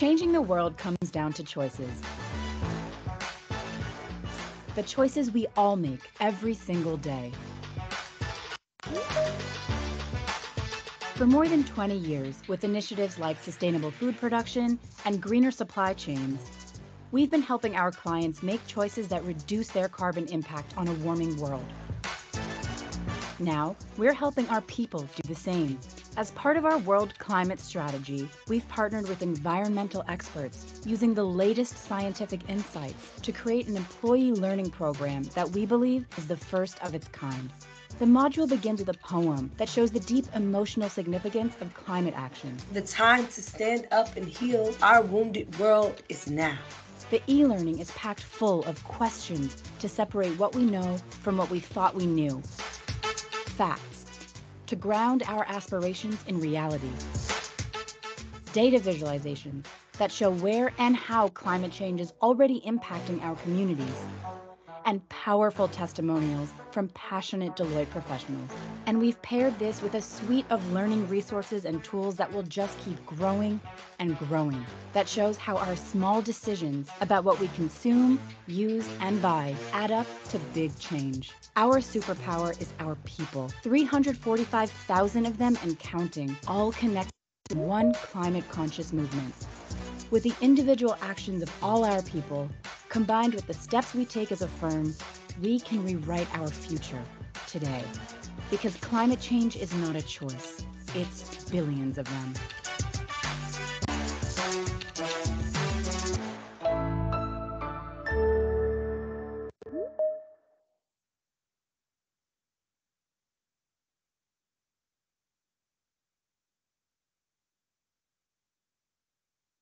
Changing the world comes down to choices. The choices we all make every single day. For more than 20 years, with initiatives like sustainable food production and greener supply chains, we've been helping our clients make choices that reduce their carbon impact on a warming world. Now, we're helping our people do the same. As part of our world climate strategy, we've partnered with environmental experts using the latest scientific insights to create an employee learning program that we believe is the first of its kind. The module begins with a poem that shows the deep emotional significance of climate action. The time to stand up and heal our wounded world is now. The e-learning is packed full of questions to separate what we know from what we thought we knew. Facts, to ground our aspirations in reality. Data visualizations that show where and how climate change is already impacting our communities. and powerful testimonials from passionate Deloitte professionals. And we've paired this with a suite of learning resources and tools that will just keep growing and growing. That shows how our small decisions about what we consume, use, and buy add up to big change. Our superpower is our people, 345,000 of them and counting, all connected to one climate-conscious movement. With the individual actions of all our people, combined with the steps we take as a firm, we can rewrite our future today. Because climate change is not a choice, it's billions of them.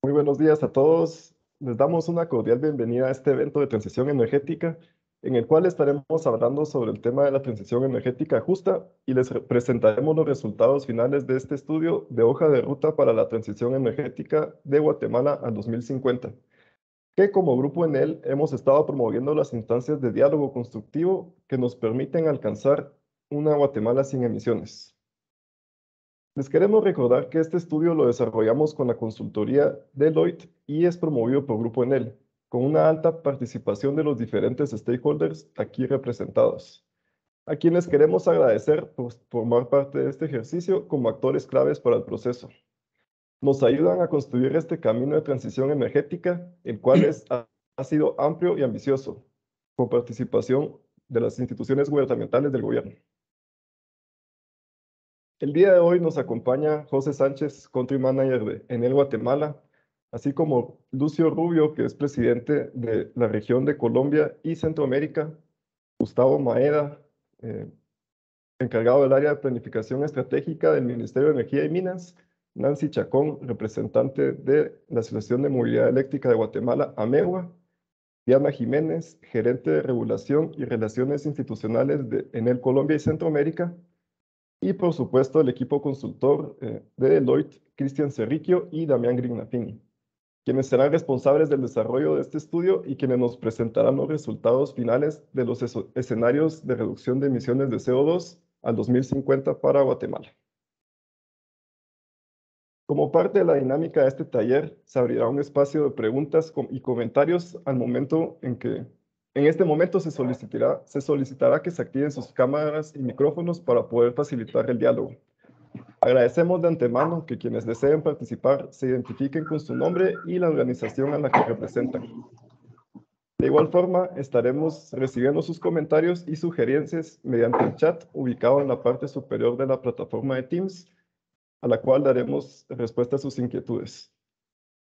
Muy buenos días a todos. Les damos una cordial bienvenida a este evento de transición energética, en el cual estaremos hablando sobre el tema de la transición energética justa y les presentaremos los resultados finales de este estudio de hoja de ruta para la transición energética de Guatemala al 2050, que como grupo en él hemos estado promoviendo las instancias de diálogo constructivo que nos permiten alcanzar una Guatemala sin emisiones. Les queremos recordar que este estudio lo desarrollamos con la consultoría Deloitte y es promovido por Grupo Enel, con una alta participación de los diferentes stakeholders aquí representados, a quienes queremos agradecer por formar parte de este ejercicio como actores claves para el proceso. Nos ayudan a construir este camino de transición energética, el cual ha sido amplio y ambicioso, con participación de las instituciones gubernamentales del gobierno. El día de hoy nos acompaña José Sánchez, Country Manager de Enel Guatemala, así como Lucio Rubio, que es presidente de la región de Colombia y Centroamérica, Gustavo Maeda, encargado del área de planificación estratégica del Ministerio de Energía y Minas, Nancy Chacón, representante de la Asociación de Movilidad Eléctrica de Guatemala, AMEGUA, Diana Jiménez, gerente de regulación y relaciones institucionales de Enel Colombia y Centroamérica, y por supuesto el equipo consultor de Deloitte, Cristian Cerriquio y Damián Grignafini, quienes serán responsables del desarrollo de este estudio y quienes nos presentarán los resultados finales de los escenarios de reducción de emisiones de CO2 al 2050 para Guatemala. Como parte de la dinámica de este taller, se abrirá un espacio de preguntas y comentarios al momento en este momento se solicitará que se activen sus cámaras y micrófonos para poder facilitar el diálogo. Agradecemos de antemano que quienes deseen participar se identifiquen con su nombre y la organización a la que representan. De igual forma, estaremos recibiendo sus comentarios y sugerencias mediante el chat ubicado en la parte superior de la plataforma de Teams, a la cual daremos respuesta a sus inquietudes.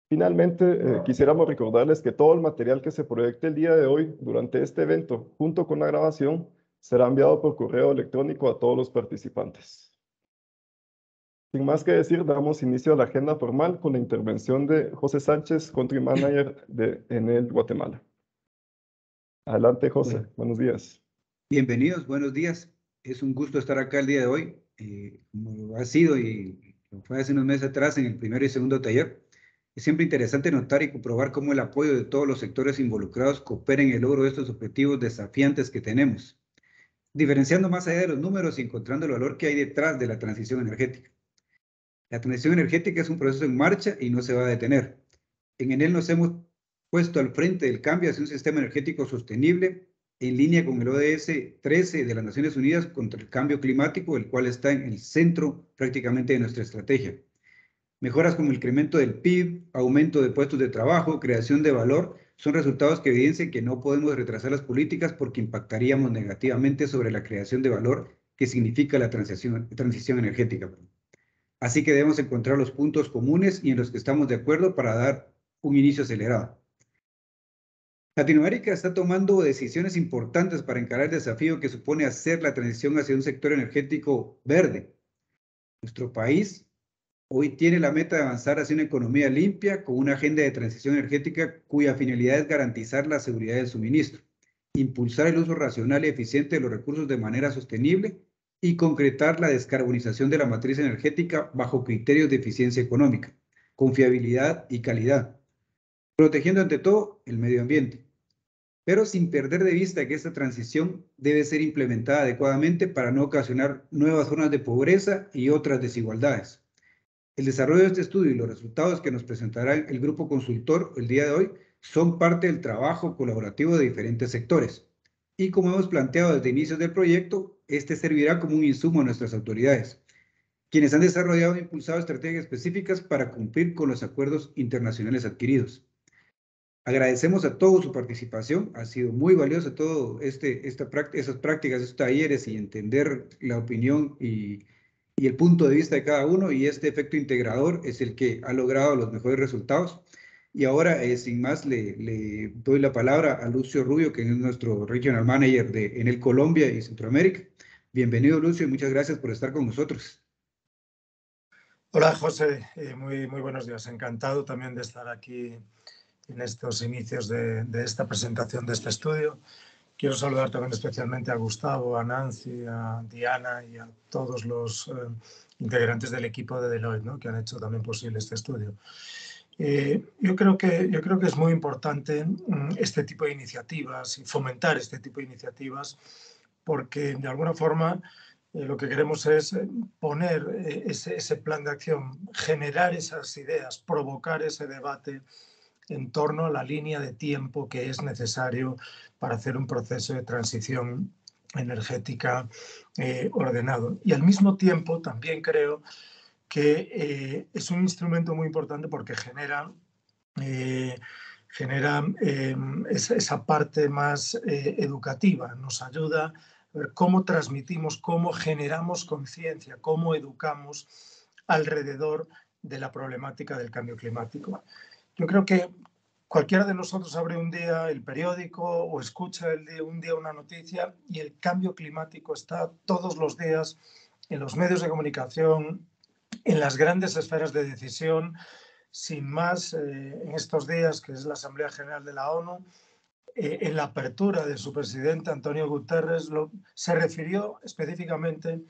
Finalmente, quisiéramos recordarles que todo el material que se proyecte el día de hoy durante este evento, junto con la grabación, será enviado por correo electrónico a todos los participantes. Sin más que decir, damos inicio a la agenda formal con la intervención de José Sánchez, Country Manager de Enel Guatemala. Adelante, José. Bueno, buenos días. Bienvenidos, buenos días. Es un gusto estar acá el día de hoy. Como ha sido y fue hace unos meses atrás en el primero y segundo taller, es siempre interesante notar y comprobar cómo el apoyo de todos los sectores involucrados coopera en el logro de estos objetivos desafiantes que tenemos, diferenciando más allá de los números y encontrando el valor que hay detrás de la transición energética. La transición energética es un proceso en marcha y no se va a detener. En Enel nos hemos puesto al frente del cambio hacia un sistema energético sostenible en línea con el ODS 13 de las Naciones Unidas contra el cambio climático, el cual está en el centro prácticamente de nuestra estrategia. Mejoras como el incremento del PIB, aumento de puestos de trabajo, creación de valor, son resultados que evidencian que no podemos retrasar las políticas porque impactaríamos negativamente sobre la creación de valor que significa la transición energética. Así que debemos encontrar los puntos comunes y en los que estamos de acuerdo para dar un inicio acelerado. Latinoamérica está tomando decisiones importantes para encarar el desafío que supone hacer la transición hacia un sector energético verde. Nuestro país hoy tiene la meta de avanzar hacia una economía limpia con una agenda de transición energética cuya finalidad es garantizar la seguridad del suministro, impulsar el uso racional y eficiente de los recursos de manera sostenible y concretar la descarbonización de la matriz energética bajo criterios de eficiencia económica, confiabilidad y calidad, protegiendo ante todo el medio ambiente. pero sin perder de vista que esta transición debe ser implementada adecuadamente para no ocasionar nuevas zonas de pobreza y otras desigualdades. El desarrollo de este estudio y los resultados que nos presentará el grupo consultor el día de hoy son parte del trabajo colaborativo de diferentes sectores. Y como hemos planteado desde inicios del proyecto, este servirá como un insumo a nuestras autoridades, quienes han desarrollado e impulsado estrategias específicas para cumplir con los acuerdos internacionales adquiridos. Agradecemos a todos su participación, ha sido muy valioso todo esas prácticas, estos talleres y entender la opinión y el punto de vista de cada uno, y este efecto integrador es el que ha logrado los mejores resultados. Y ahora, sin más, le doy la palabra a Lucio Rubio, que es nuestro Regional Manager de Enel Colombia y Centroamérica. Bienvenido, Lucio, y muchas gracias por estar con nosotros. Hola, José. Muy buenos días. Encantado también de estar aquí en estos inicios de esta presentación de este estudio. Quiero saludar también especialmente a Gustavo, a Nancy, a Diana y a todos los integrantes del equipo de Deloitte, ¿no?, que han hecho también posible este estudio. Yo creo que es muy importante este tipo de iniciativas y fomentar este tipo de iniciativas, porque de alguna forma lo que queremos es poner ese plan de acción, generar esas ideas, provocar ese debate en torno a la línea de tiempo que es necesario para hacer un proceso de transición energética ordenado. Y al mismo tiempo también creo que es un instrumento muy importante porque genera esa parte más educativa, nos ayuda a ver cómo transmitimos, cómo generamos conciencia, cómo educamos alrededor de la problemática del cambio climático. Yo creo que cualquiera de nosotros abre un día el periódico o escucha un día una noticia y el cambio climático está todos los días en los medios de comunicación, en las grandes esferas de decisión. Sin más, en estos días, que es la Asamblea General de la ONU, en la apertura de su presidente, Antonio Guterres, se refirió específicamente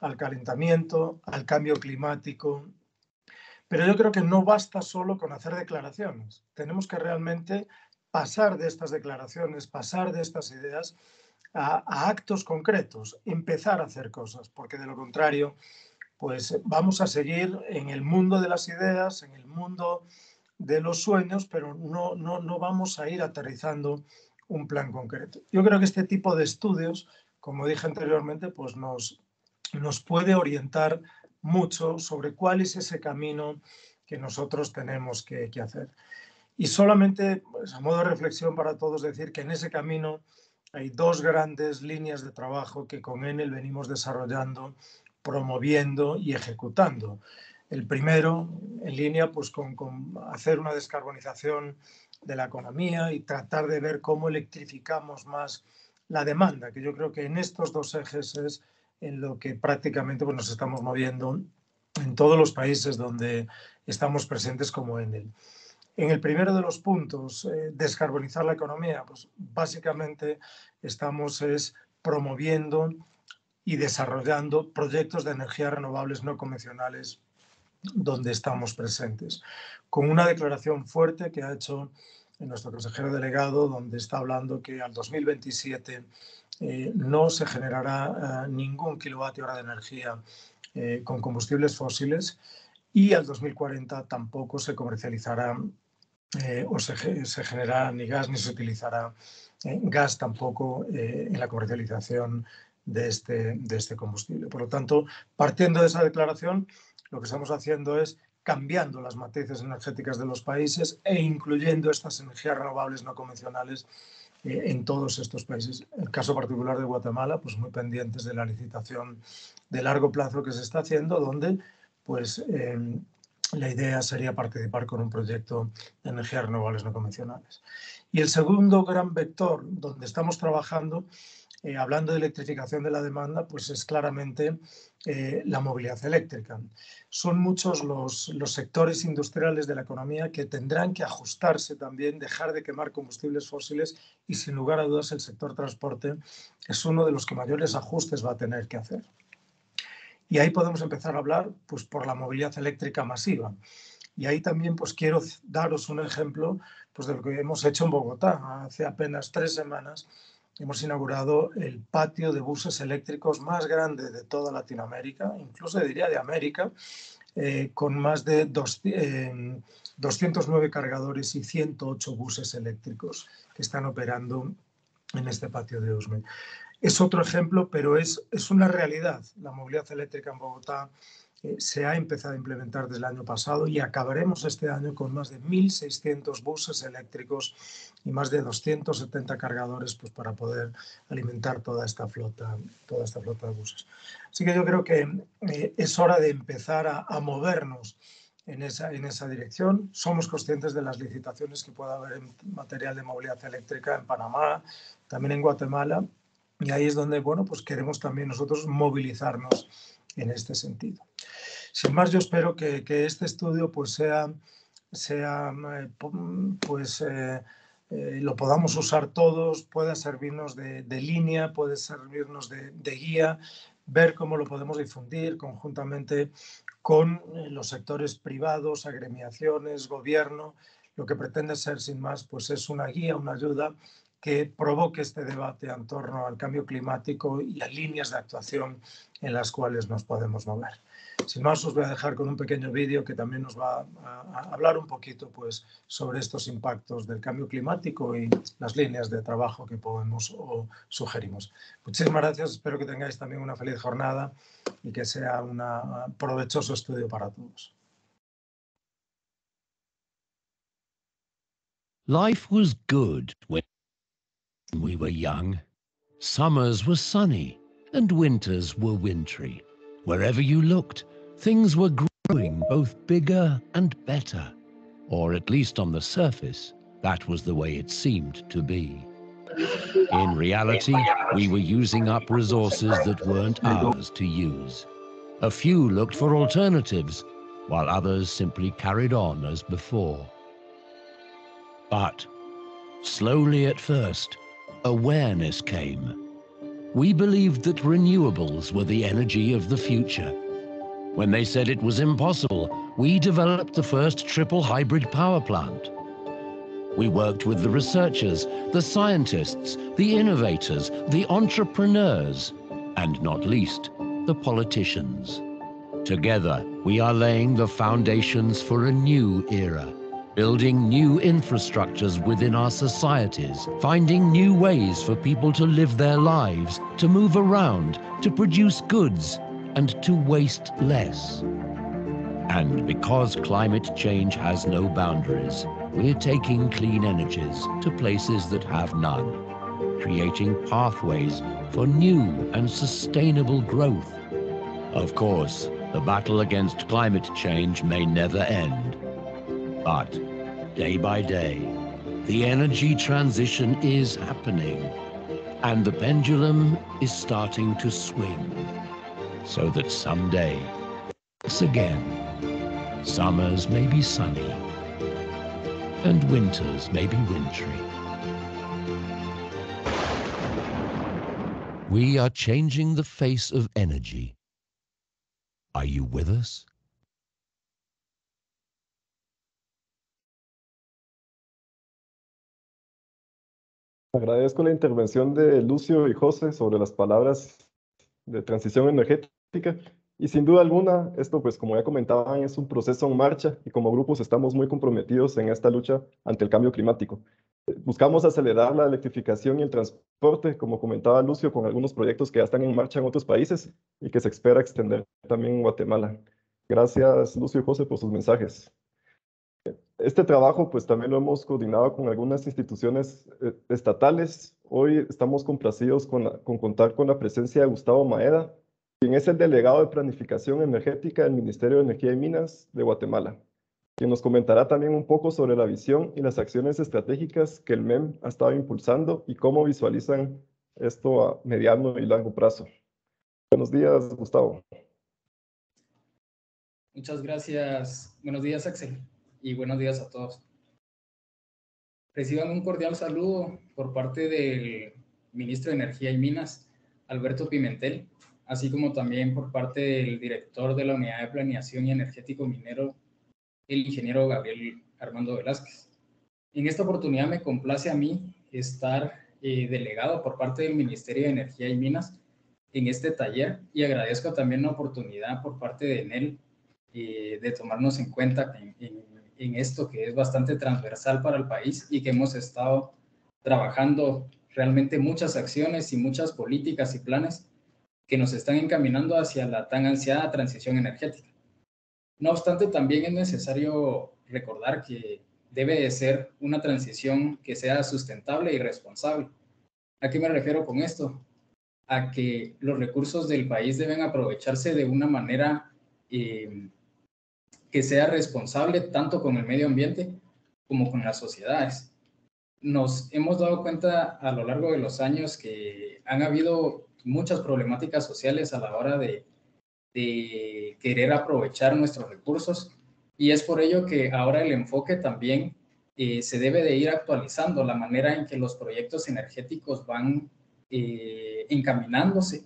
al calentamiento, al cambio climático. Pero yo creo que no basta solo con hacer declaraciones. Tenemos que realmente pasar de estas declaraciones, pasar de estas ideas a actos concretos, empezar a hacer cosas, porque de lo contrario, pues vamos a seguir en el mundo de las ideas, en el mundo de los sueños, pero no vamos a ir aterrizando un plan concreto. Yo creo que este tipo de estudios, como dije anteriormente, pues nos puede orientar mucho sobre cuál es ese camino que nosotros tenemos que hacer. Y solamente, pues, a modo de reflexión para todos, decir que en ese camino hay dos grandes líneas de trabajo que con Enel venimos desarrollando, promoviendo y ejecutando. El primero, en línea pues, con hacer una descarbonización de la economía y tratar de ver cómo electrificamos más la demanda, que yo creo que en estos dos ejes es en lo que prácticamente pues, nos estamos moviendo en todos los países donde estamos presentes como Enel. En el primero de los puntos, descarbonizar la economía, pues básicamente estamos promoviendo y desarrollando proyectos de energías renovables no convencionales donde estamos presentes, con una declaración fuerte que ha hecho nuestro consejero delegado, donde está hablando que al 2027 no se generará ningún kilovatio hora de energía con combustibles fósiles, y al 2040 tampoco se comercializará o se generará ni gas ni se utilizará gas tampoco en la comercialización de este combustible. Por lo tanto, partiendo de esa declaración, lo que estamos haciendo es cambiando las matrices energéticas de los países e incluyendo estas energías renovables no convencionales en todos estos países. El caso particular de Guatemala, pues muy pendientes de la licitación de largo plazo que se está haciendo, donde pues la idea sería participar con un proyecto de energías renovables no convencionales. Y el segundo gran vector donde estamos trabajando, hablando de electrificación de la demanda, pues es claramente la movilidad eléctrica. Son muchos los sectores industriales de la economía que tendrán que ajustarse también, dejar de quemar combustibles fósiles, y sin lugar a dudas el sector transporte es uno de los que mayores ajustes va a tener que hacer. Y ahí podemos empezar a hablar pues, por la movilidad eléctrica masiva. Y ahí también pues quiero daros un ejemplo pues, de lo que hemos hecho en Bogotá. Hace apenas 3 semanas hemos inaugurado el patio de buses eléctricos más grande de toda Latinoamérica, incluso diría de América, con más de 209 cargadores y 108 buses eléctricos que están operando en este patio de Usme. Es otro ejemplo, pero es una realidad. La movilidad eléctrica en Bogotá se ha empezado a implementar desde el año pasado y acabaremos este año con más de 1.600 buses eléctricos y más de 270 cargadores pues, para poder alimentar toda esta flota de buses. Así que yo creo que es hora de empezar a movernos en esa dirección. Somos conscientes de las licitaciones que pueda haber en material de movilidad eléctrica en Panamá, también en Guatemala, y ahí es donde bueno, pues queremos también nosotros movilizarnos en este sentido. Sin más, yo espero que este estudio pues lo podamos usar todos, pueda servirnos de línea, puede servirnos de guía, ver cómo lo podemos difundir conjuntamente con los sectores privados, agremiaciones, gobierno. Lo que pretende ser, sin más, pues es una guía, una ayuda que provoque este debate en torno al cambio climático y a líneas de actuación en las cuales nos podemos mover. Sin más, os voy a dejar con un pequeño vídeo que también nos va a hablar un poquito pues, sobre estos impactos del cambio climático y las líneas de trabajo que podemos o sugerimos. Muchísimas gracias, espero que tengáis también una feliz jornada y que sea un provechoso estudio para todos. Life was good when we were young. Summers were sunny and winters were wintry. Wherever you looked, things were growing both bigger and better. Or at least on the surface, that was the way it seemed to be. In reality, we were using up resources that weren't ours to use. A few looked for alternatives, while others simply carried on as before. But slowly at first, awareness came. We believed that renewables were the energy of the future. When they said it was impossible, we developed the first triple hybrid power plant. We worked with the researchers, the scientists, the innovators, the entrepreneurs, and not least, the politicians. Together, we are laying the foundations for a new era, building new infrastructures within our societies, finding new ways for people to live their lives, to move around, to produce goods, and to waste less. And because climate change has no boundaries, we're taking clean energies to places that have none, creating pathways for new and sustainable growth. Of course, the battle against climate change may never end. But day by day, the energy transition is happening, and the pendulum is starting to swing, so that someday, once again, summers may be sunny, and winters may be wintry. We are changing the face of energy. Are you with us? Agradezco la intervención de Lucio y José sobre las palabras de transición energética y sin duda alguna esto pues como ya comentaban es un proceso en marcha y como grupos estamos muy comprometidos en esta lucha ante el cambio climático. Buscamos acelerar la electrificación y el transporte, como comentaba Lucio, con algunos proyectos que ya están en marcha en otros países y que se espera extender también en Guatemala. Gracias Lucio y José por sus mensajes. Este trabajo pues también lo hemos coordinado con algunas instituciones estatales. Hoy estamos complacidos con contar con la presencia de Gustavo Maeda, quien es el delegado de Planificación Energética del Ministerio de Energía y Minas de Guatemala, quien nos comentará también un poco sobre la visión y las acciones estratégicas que el MEM ha estado impulsando y cómo visualizan esto a mediano y largo plazo. Buenos días, Gustavo. Muchas gracias. Buenos días, Axel. Y buenos días a todos. Reciban un cordial saludo por parte del Ministro de Energía y Minas, Alberto Pimentel, así como también por parte del director de la Unidad de Planeación y Energético Minero el ingeniero Gabriel Armando Velázquez. En esta oportunidad me complace a mí estar delegado por parte del Ministerio de Energía y Minas en este taller, y agradezco también la oportunidad por parte de ENEL de tomarnos en cuenta en esto que es bastante transversal para el país y que hemos estado trabajando realmente muchas acciones y muchas políticas y planes que nos están encaminando hacia la tan ansiada transición energética. No obstante, también es necesario recordar que debe de ser una transición que sea sustentable y responsable. ¿A qué me refiero con esto? A que los recursos del país deben aprovecharse de una manera que sea responsable tanto con el medio ambiente como con las sociedades. Nos hemos dado cuenta a lo largo de los años que han habido muchas problemáticas sociales a la hora de querer aprovechar nuestros recursos, y es por ello que ahora el enfoque también se debe de ir actualizando la manera en que los proyectos energéticos van encaminándose.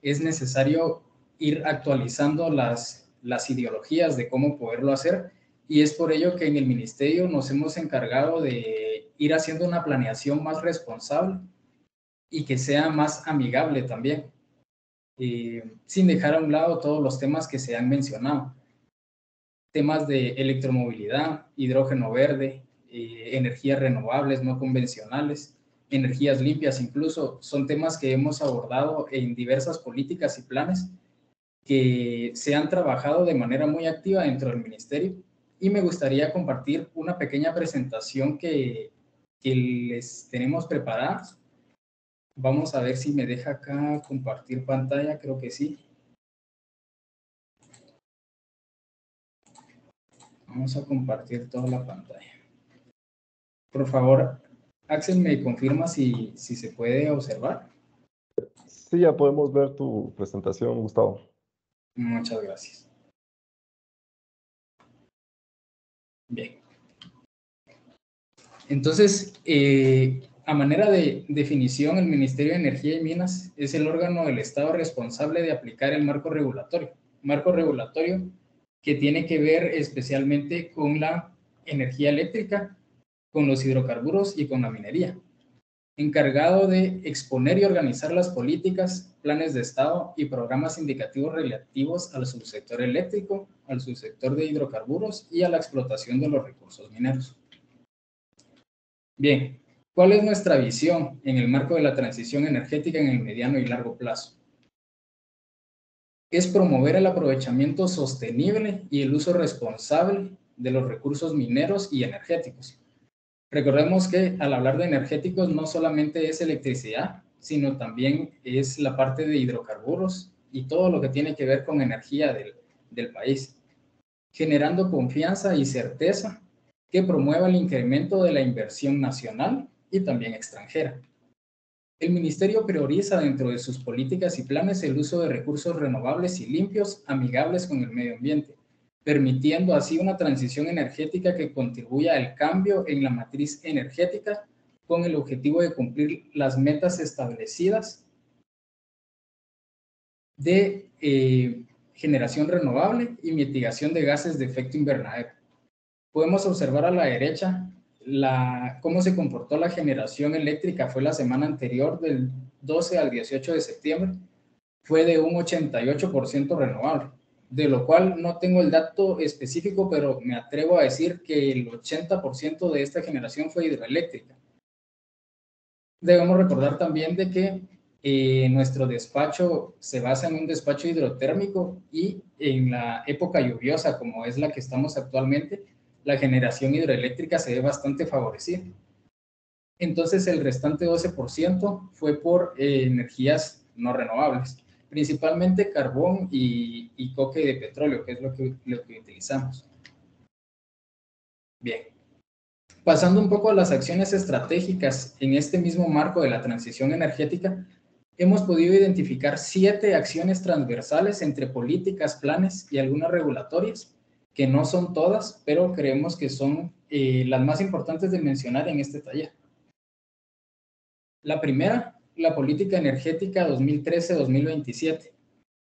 Es necesario ir actualizando las ideologías de cómo poderlo hacer, y es por ello que en el ministerio nos hemos encargado de ir haciendo una planeación más responsable y que sea más amigable también, sin dejar a un lado todos los temas que se han mencionado. Temas de electromovilidad, hidrógeno verde, energías renovables no convencionales, energías limpias incluso, son temas que hemos abordado en diversas políticas y planes que se han trabajado de manera muy activa dentro del ministerio, y me gustaría compartir una pequeña presentación que les tenemos preparadas. Vamos a ver si me deja acá compartir pantalla, creo que sí. Vamos a compartir toda la pantalla. Por favor, Axel, ¿me confirma si se puede observar? Sí, ya podemos ver tu presentación, Gustavo. Muchas gracias. Bien. Entonces, a manera de definición, el Ministerio de Energía y Minas es el órgano del Estado responsable de aplicar el marco regulatorio que tiene que ver especialmente con la energía eléctrica, con los hidrocarburos y con la minería, encargado de exponer y organizar las políticas, planes de Estado y programas indicativos relativos al subsector eléctrico, al subsector de hidrocarburos y a la explotación de los recursos mineros. Bien, ¿cuál es nuestra visión en el marco de la transición energética en el mediano y largo plazo? Es promover el aprovechamiento sostenible y el uso responsable de los recursos mineros y energéticos. Recordemos que al hablar de energéticos no solamente es electricidad, sino también es la parte de hidrocarburos y todo lo que tiene que ver con energía del país, generando confianza y certeza que promueva el incremento de la inversión nacional y también extranjera. El Ministerio prioriza dentro de sus políticas y planes el uso de recursos renovables y limpios, amigables con el medio ambiente, permitiendo así una transición energética que contribuya al cambio en la matriz energética con el objetivo de cumplir las metas establecidas de generación renovable y mitigación de gases de efecto invernadero. Podemos observar a la derecha cómo se comportó la generación eléctrica. Fue la semana anterior, del 12 al 18 de septiembre, fue de un 88% renovable, de lo cual no tengo el dato específico, pero me atrevo a decir que el 80% de esta generación fue hidroeléctrica. Debemos recordar también de que nuestro despacho se basa en un despacho hidrotérmico, y en la época lluviosa, como es la que estamos actualmente, la generación hidroeléctrica se ve bastante favorecida. Entonces, el restante 12% fue por energías no renovables, principalmente carbón y coque de petróleo, que es lo que utilizamos. Bien. Pasando un poco a las acciones estratégicas en este mismo marco de la transición energética, hemos podido identificar 7 acciones transversales entre políticas, planes y algunas regulatorias, que no son todas, pero creemos que son las más importantes de mencionar en este taller. La primera, la política energética 2013-2027.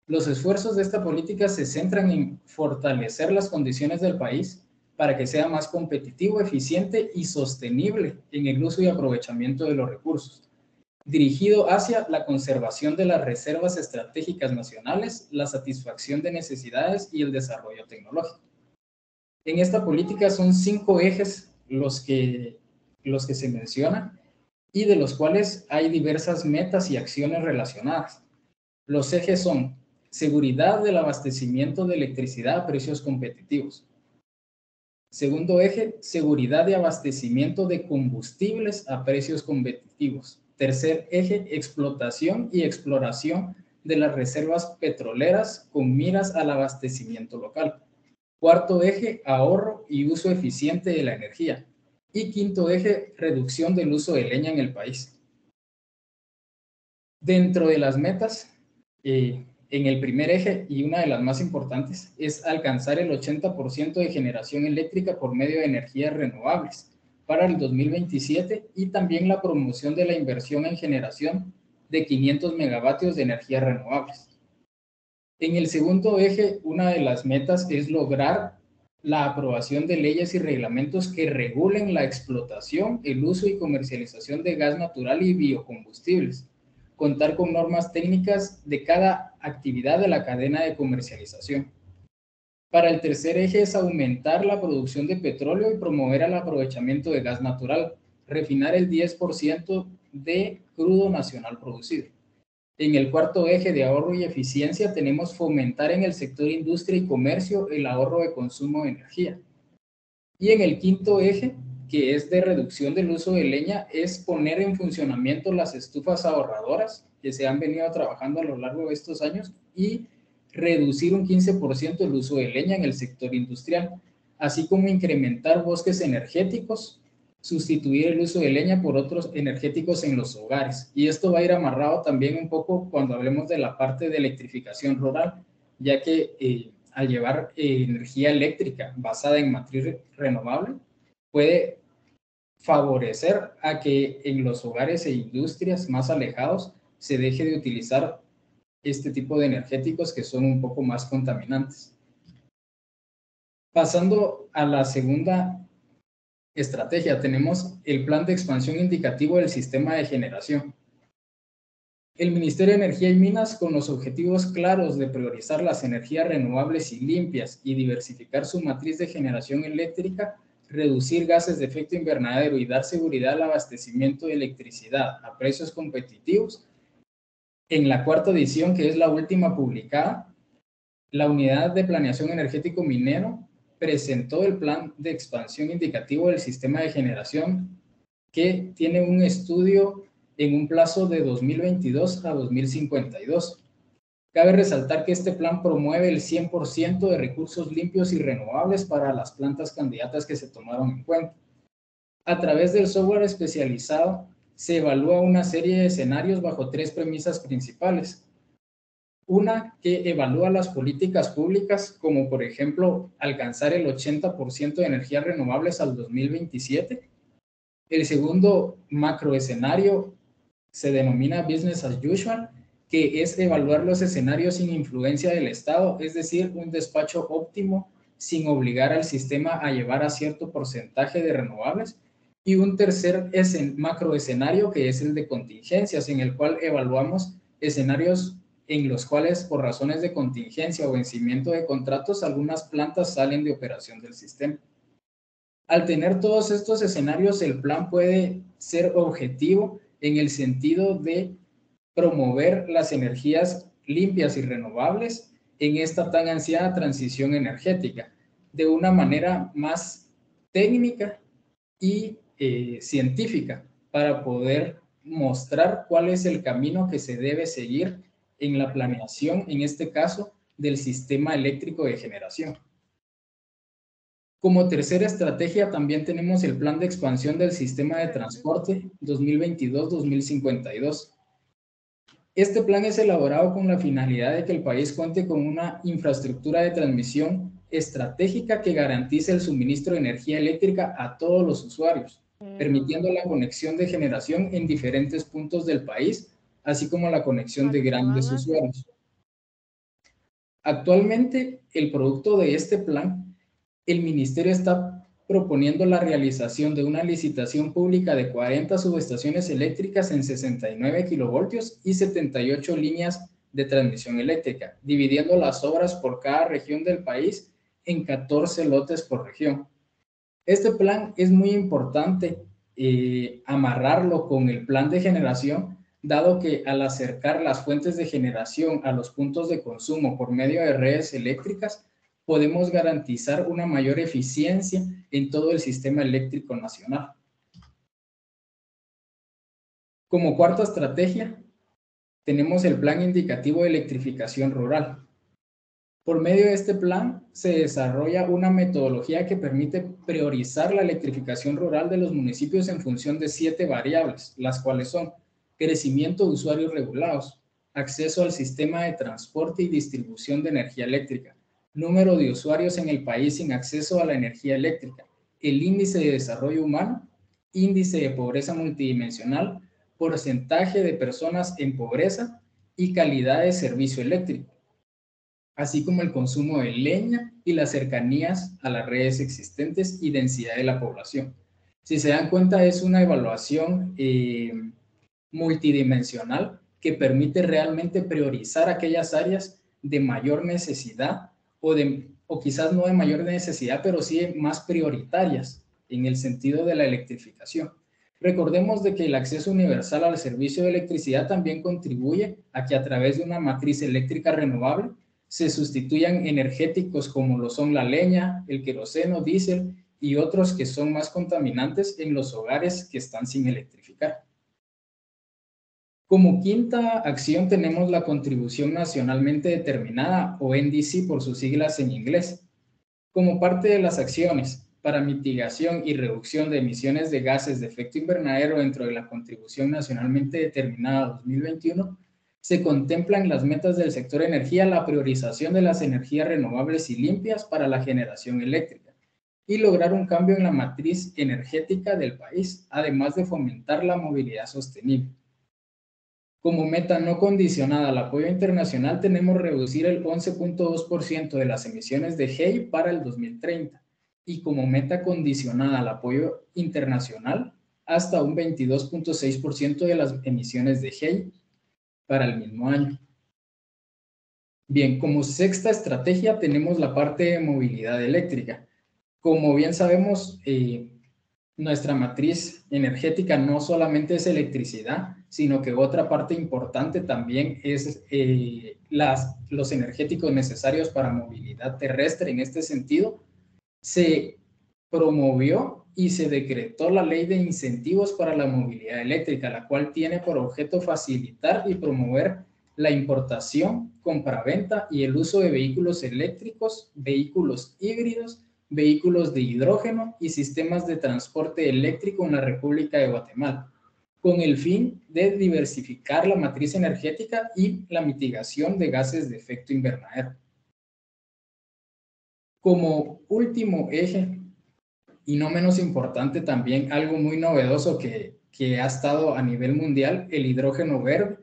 Los esfuerzos de esta política se centran en fortalecer las condiciones del país para que sea más competitivo, eficiente y sostenible en el uso y aprovechamiento de los recursos, dirigido hacia la conservación de las reservas estratégicas nacionales, la satisfacción de necesidades y el desarrollo tecnológico. En esta política son 5 ejes los que se mencionan y de los cuales hay diversas metas y acciones relacionadas. Los ejes son seguridad del abastecimiento de electricidad a precios competitivos. Segundo eje, seguridad de abastecimiento de combustibles a precios competitivos. Tercer eje, explotación y exploración de las reservas petroleras con miras al abastecimiento local. Cuarto eje, ahorro y uso eficiente de la energía. Y quinto eje, reducción del uso de leña en el país. Dentro de las metas, en el primer eje, y una de las más importantes, es alcanzar el 80% de generación eléctrica por medio de energías renovables para el 2027 y también la promoción de la inversión en generación de 500 megavatios de energías renovables. En el segundo eje, una de las metas es lograr la aprobación de leyes y reglamentos que regulen la explotación, el uso y comercialización de gas natural y biocombustibles. Contar con normas técnicas de cada actividad de la cadena de comercialización. Para el tercer eje es aumentar la producción de petróleo y promover el aprovechamiento de gas natural, refinar el 10% de crudo nacional producido. En el cuarto eje de ahorro y eficiencia tenemos fomentar en el sector industria y comercio el ahorro de consumo de energía. Y en el quinto eje, que es de reducción del uso de leña, es poner en funcionamiento las estufas ahorradoras que se han venido trabajando a lo largo de estos años y reducir un 15% el uso de leña en el sector industrial, así como incrementar bosques energéticos, sustituir el uso de leña por otros energéticos en los hogares. Y esto va a ir amarrado también un poco cuando hablemos de la parte de electrificación rural, ya que al llevar energía eléctrica basada en matriz renovable, puede favorecer a que en los hogares e industrias más alejados se deje de utilizar este tipo de energéticos que son un poco más contaminantes. Pasando a la segunda estrategia, tenemos el plan de expansión indicativo del sistema de generación. El Ministerio de Energía y Minas, con los objetivos claros de priorizar las energías renovables y limpias y diversificar su matriz de generación eléctrica, reducir gases de efecto invernadero y dar seguridad al abastecimiento de electricidad a precios competitivos, en la cuarta edición, que es la última publicada, la Unidad de Planeación Energético Minero presentó el plan de expansión indicativo del sistema de generación que tiene un estudio en un plazo de 2022 a 2052. Cabe resaltar que este plan promueve el 100% de recursos limpios y renovables para las plantas candidatas que se tomaron en cuenta. A través del software especializado se evalúa una serie de escenarios bajo 3 premisas principales. Una que evalúa las políticas públicas, como por ejemplo alcanzar el 80% de energías renovables al 2027. El segundo macroescenario se denomina Business as Usual, que es evaluar los escenarios sin influencia del Estado, es decir, un despacho óptimo sin obligar al sistema a llevar a cierto porcentaje de renovables. Y un tercer macroescenario, que es el de contingencias, en el cual evaluamos escenarios en los cuales por razones de contingencia o vencimiento de contratos algunas plantas salen de operación del sistema. Al tener todos estos escenarios, el plan puede ser objetivo en el sentido de promover las energías limpias y renovables en esta tan ansiada transición energética de una manera más técnica y científica para poder mostrar cuál es el camino que se debe seguir en la planeación, en este caso, del sistema eléctrico de generación. Como tercera estrategia, también tenemos el plan de expansión del sistema de transporte 2022-2052. Este plan es elaborado con la finalidad de que el país cuente con una infraestructura de transmisión estratégica que garantice el suministro de energía eléctrica a todos los usuarios, permitiendo la conexión de generación en diferentes puntos del país, así como la conexión de grandes usuarios. Actualmente, el producto de este plan el ministerio está proponiendo la realización de una licitación pública de 40 subestaciones eléctricas en 69 kilovoltios y 78 líneas de transmisión eléctrica, dividiendo las obras por cada región del país en 14 lotes por región. Este plan es muy importante amarrarlo con el plan de generación, dado que al acercar las fuentes de generación a los puntos de consumo por medio de redes eléctricas, podemos garantizar una mayor eficiencia en todo el sistema eléctrico nacional. Como cuarta estrategia, tenemos el Plan Indicativo de Electrificación Rural. Por medio de este plan se desarrolla una metodología que permite priorizar la electrificación rural de los municipios en función de 7 variables, las cuales son crecimiento de usuarios regulados, acceso al sistema de transporte y distribución de energía eléctrica, número de usuarios en el país sin acceso a la energía eléctrica, el índice de desarrollo humano, índice de pobreza multidimensional, porcentaje de personas en pobreza y calidad de servicio eléctrico, así como el consumo de leña y las cercanías a las redes existentes y densidad de la población. Si se dan cuenta, es una evaluación multidimensional que permite realmente priorizar aquellas áreas de mayor necesidad o quizás no de mayor necesidad, pero sí más prioritarias en el sentido de la electrificación. Recordemos de que el acceso universal al servicio de electricidad también contribuye a que a través de una matriz eléctrica renovable se sustituyan energéticos como lo son la leña, el queroseno, diésel y otros que son más contaminantes en los hogares que están sin electrificar. Como quinta acción tenemos la contribución nacionalmente determinada o NDC por sus siglas en inglés. Como parte de las acciones para mitigación y reducción de emisiones de gases de efecto invernadero dentro de la contribución nacionalmente determinada 2021, se contempla en las metas del sector energía la priorización de las energías renovables y limpias para la generación eléctrica y lograr un cambio en la matriz energética del país, además de fomentar la movilidad sostenible. Como meta no condicionada al apoyo internacional, tenemos reducir el 11.2% de las emisiones de GEI para el 2030 y como meta condicionada al apoyo internacional, hasta un 22.6% de las emisiones de GEI para el mismo año. Bien, como sexta estrategia tenemos la parte de movilidad eléctrica. Como bien sabemos, nuestra matriz energética no solamente es electricidad, sino que otra parte importante también es los energéticos necesarios para movilidad terrestre. En este sentido, se promovió y se decretó la Ley de Incentivos para la Movilidad Eléctrica, la cual tiene por objeto facilitar y promover la importación, compraventa y el uso de vehículos eléctricos, vehículos híbridos, vehículos de hidrógeno y sistemas de transporte eléctrico en la República de Guatemala, con el fin de diversificar la matriz energética y la mitigación de gases de efecto invernadero. Como último eje, y no menos importante también, algo muy novedoso que ha estado a nivel mundial, el hidrógeno verde,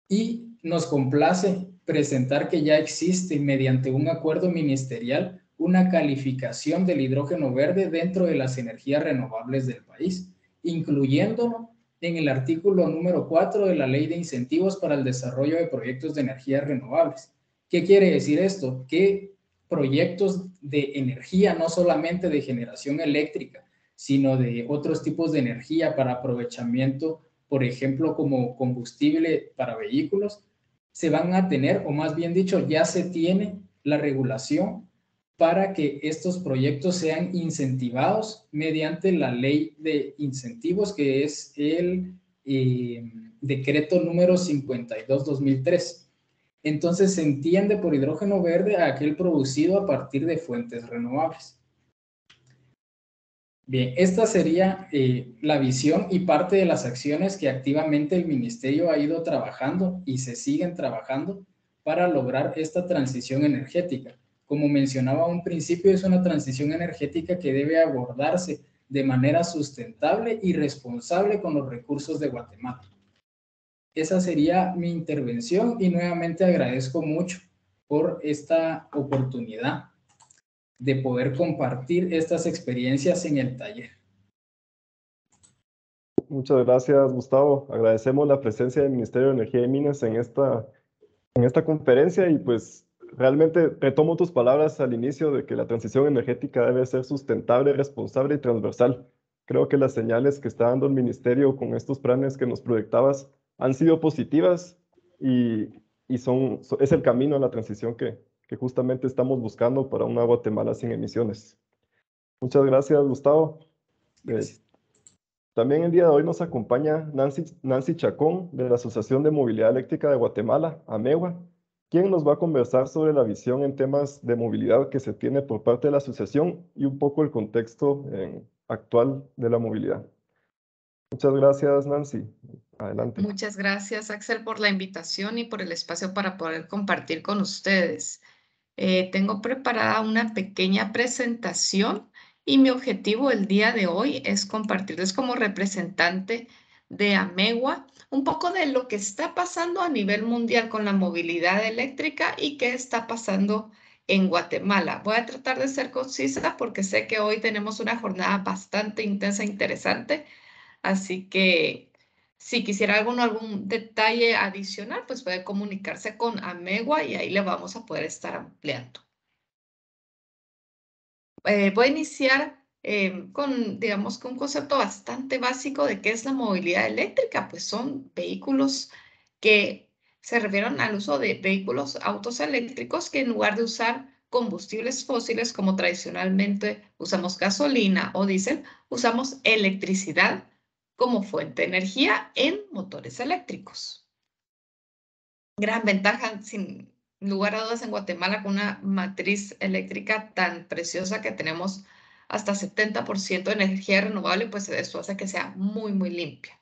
y nos complace presentar que ya existe mediante un acuerdo ministerial una calificación del hidrógeno verde dentro de las energías renovables del país, incluyéndolo en el artículo número 4 de la Ley de Incentivos para el Desarrollo de Proyectos de Energías Renovables. ¿Qué quiere decir esto? Que proyectos de energía, no solamente de generación eléctrica, sino de otros tipos de energía para aprovechamiento, por ejemplo, como combustible para vehículos, se van a tener, o más bien dicho, ya se tiene la regulación para que estos proyectos sean incentivados mediante la Ley de Incentivos, que es el decreto número 52/2003. Entonces se entiende por hidrógeno verde a aquel producido a partir de fuentes renovables. Bien, esta sería la visión y parte de las acciones que activamente el Ministerio ha ido trabajando y se siguen trabajando para lograr esta transición energética. Como mencionaba a un principio, es una transición energética que debe abordarse de manera sustentable y responsable con los recursos de Guatemala. Esa sería mi intervención y nuevamente agradezco mucho por esta oportunidad. de poder compartir estas experiencias en el taller. Muchas gracias, Gustavo. Agradecemos la presencia del Ministerio de Energía y Minas en esta conferencia y pues realmente retomo tus palabras al inicio de que la transición energética debe ser sustentable, responsable y transversal. Creo que las señales que está dando el Ministerio con estos planes que nos proyectabas han sido positivas y es el camino a la transición que justamente estamos buscando para una Guatemala sin emisiones. Muchas gracias, Gustavo. Gracias. También el día de hoy nos acompaña Nancy Chacón de la Asociación de Movilidad Eléctrica de Guatemala, AMEGUA, quien nos va a conversar sobre la visión en temas de movilidad que se tiene por parte de la asociación y un poco el contexto actual de la movilidad. Muchas gracias, Nancy. Adelante. Muchas gracias, Axel, por la invitación y por el espacio para poder compartir con ustedes. Tengo preparada una pequeña presentación y mi objetivo el día de hoy es compartirles como representante de AMEGUA un poco de lo que está pasando a nivel mundial con la movilidad eléctrica y qué está pasando en Guatemala. Voy a tratar de ser concisa porque sé que hoy tenemos una jornada bastante intensa e interesante, así que si quisiera algún detalle adicional, pues puede comunicarse con AMEGUA y ahí le vamos a poder estar ampliando. Voy a iniciar digamos, con un concepto bastante básico de qué es la movilidad eléctrica. Pues son vehículos que se refieren al uso de autos eléctricos que en lugar de usar combustibles fósiles como tradicionalmente usamos gasolina o diésel, usamos electricidad como fuente de energía en motores eléctricos. Gran ventaja, sin lugar a dudas, en Guatemala con una matriz eléctrica tan preciosa que tenemos hasta 70% de energía renovable, pues eso hace que sea muy, muy limpia.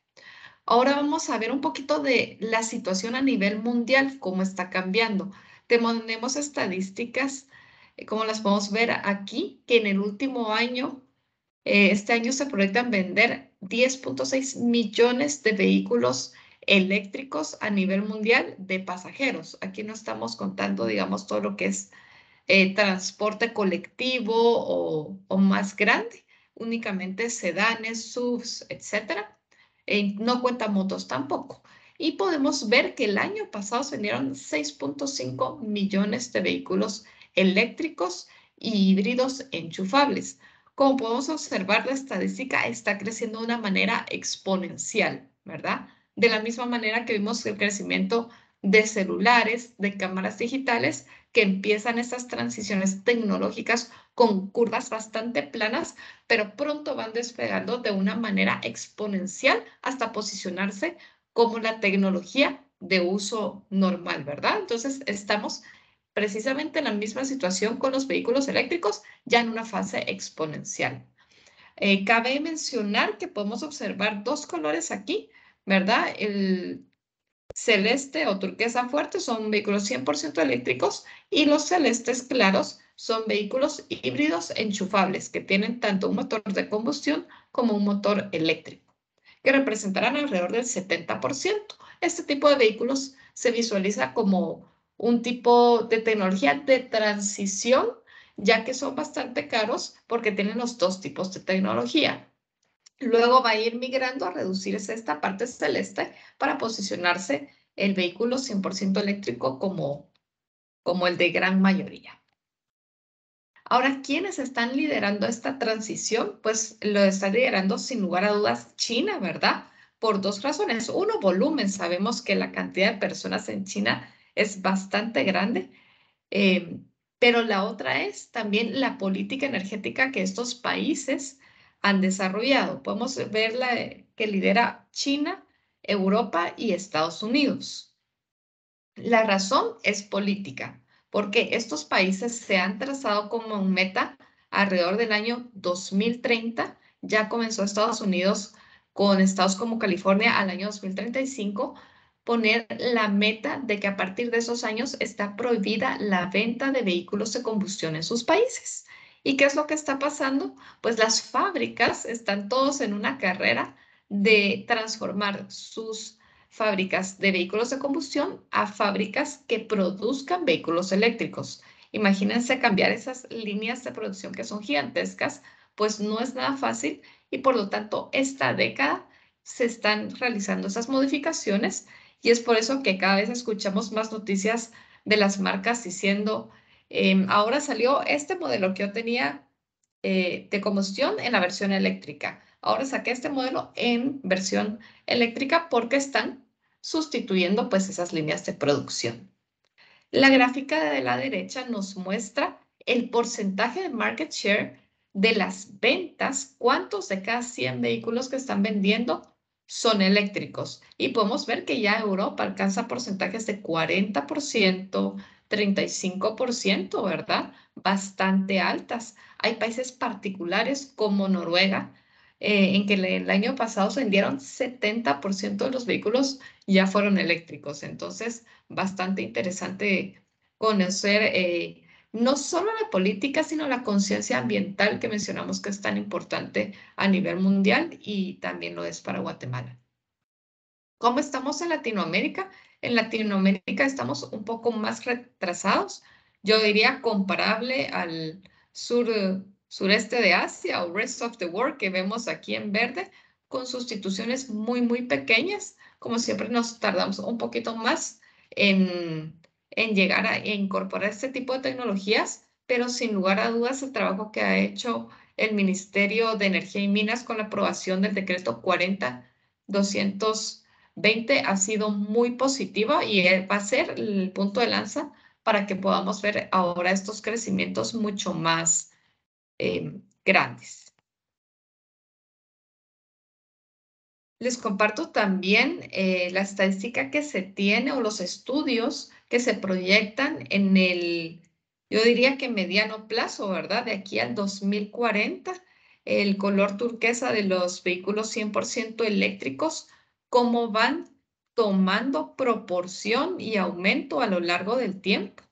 Ahora vamos a ver un poquito de la situación a nivel mundial, cómo está cambiando. Tenemos estadísticas, como las podemos ver aquí, que en el último año, este año se proyectan vender 10.6 millones de vehículos eléctricos a nivel mundial de pasajeros. Aquí no estamos contando, digamos, todo lo que es transporte colectivo o más grande, únicamente sedanes, SUVs, etcétera. No cuenta motos tampoco. Y podemos ver que el año pasado se vendieron 6.5 millones de vehículos eléctricos y híbridos enchufables. Como podemos observar, la estadística está creciendo de una manera exponencial, ¿verdad? De la misma manera que vimos el crecimiento de celulares, de cámaras digitales, que empiezan esas transiciones tecnológicas con curvas bastante planas, pero pronto van despegando de una manera exponencial hasta posicionarse como la tecnología de uso normal, ¿verdad? Entonces, estamos precisamente en la misma situación con los vehículos eléctricos, ya en una fase exponencial. Cabe mencionar que podemos observar dos colores aquí, ¿verdad? El celeste o turquesa fuerte son vehículos 100% eléctricos y los celestes claros son vehículos híbridos enchufables que tienen tanto un motor de combustión como un motor eléctrico, que representarán alrededor del 70%. Este tipo de vehículos se visualiza como un tipo de tecnología de transición, ya que son bastante caros porque tienen los dos tipos de tecnología. Luego va a ir migrando a reducirse esta parte celeste para posicionarse el vehículo 100% eléctrico como el de gran mayoría. Ahora, ¿quiénes están liderando esta transición? Pues lo está liderando sin lugar a dudas China, ¿verdad? Por dos razones. Uno, volumen. Sabemos que la cantidad de personas en China es bastante grande. Pero la otra es también la política energética que estos países han desarrollado. Podemos ver que lidera China, Europa y Estados Unidos. La razón es política, porque estos países se han trazado como meta alrededor del año 2030. Ya comenzó Estados Unidos con estados como California al año 2035, poner la meta de que a partir de esos años está prohibida la venta de vehículos de combustión en sus países. ¿Y qué es lo que está pasando? Pues las fábricas están todos en una carrera de transformar sus fábricas de vehículos de combustión a fábricas que produzcan vehículos eléctricos. Imagínense cambiar esas líneas de producción que son gigantescas, pues no es nada fácil y por lo tanto esta década se están realizando esas modificaciones y es por eso que cada vez escuchamos más noticias de las marcas diciendo, ahora salió este modelo que yo tenía de combustión en la versión eléctrica. Ahora saqué este modelo en versión eléctrica porque están sustituyendo pues esas líneas de producción. La gráfica de la derecha nos muestra el porcentaje de market share de las ventas, cuántos de cada 100 vehículos que están vendiendo son eléctricos. Y podemos ver que ya Europa alcanza porcentajes de 40%, 35%, ¿verdad? Bastante altas. Hay países particulares como Noruega, en que el año pasado se vendieron 70% de los vehículos ya fueron eléctricos. Entonces, bastante interesante conocer no solo la política, sino la conciencia ambiental que mencionamos que es tan importante a nivel mundial y también lo es para Guatemala. ¿Cómo estamos en Latinoamérica? En Latinoamérica estamos un poco más retrasados. Yo diría comparable al sureste de Asia o rest of the world que vemos aquí en verde, con sustituciones muy pequeñas. Como siempre nos tardamos un poquito más en llegar a incorporar este tipo de tecnologías, pero sin lugar a dudas el trabajo que ha hecho el Ministerio de Energía y Minas con la aprobación del decreto 40-220 ha sido muy positiva y va a ser el punto de lanza para que podamos ver ahora estos crecimientos mucho más grandes. Les comparto también la estadística que se tiene o los estudios que se proyectan en el, yo diría que mediano plazo, ¿verdad? De aquí al 2040, el color turquesa de los vehículos 100% eléctricos, cómo van tomando proporción y aumento a lo largo del tiempo.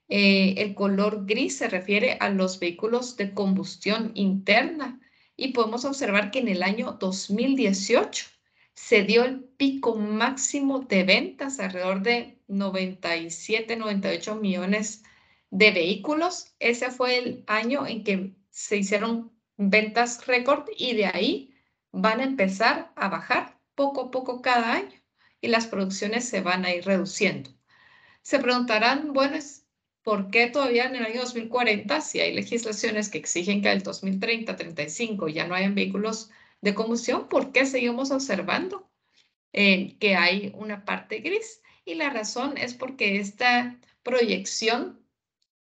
El color gris se refiere a los vehículos de combustión interna y podemos observar que en el año 2018 se dio el pico máximo de ventas, alrededor de 97, 98 millones de vehículos. Ese fue el año en que se hicieron ventas récord y de ahí van a empezar a bajar poco a poco cada año y las producciones se van a ir reduciendo. Se preguntarán, bueno, ¿por qué todavía en el año 2040, si hay legislaciones que exigen que al 2030, 35 ya no hayan vehículos de combustión, por qué seguimos observando que hay una parte gris? Y la razón es porque esta proyección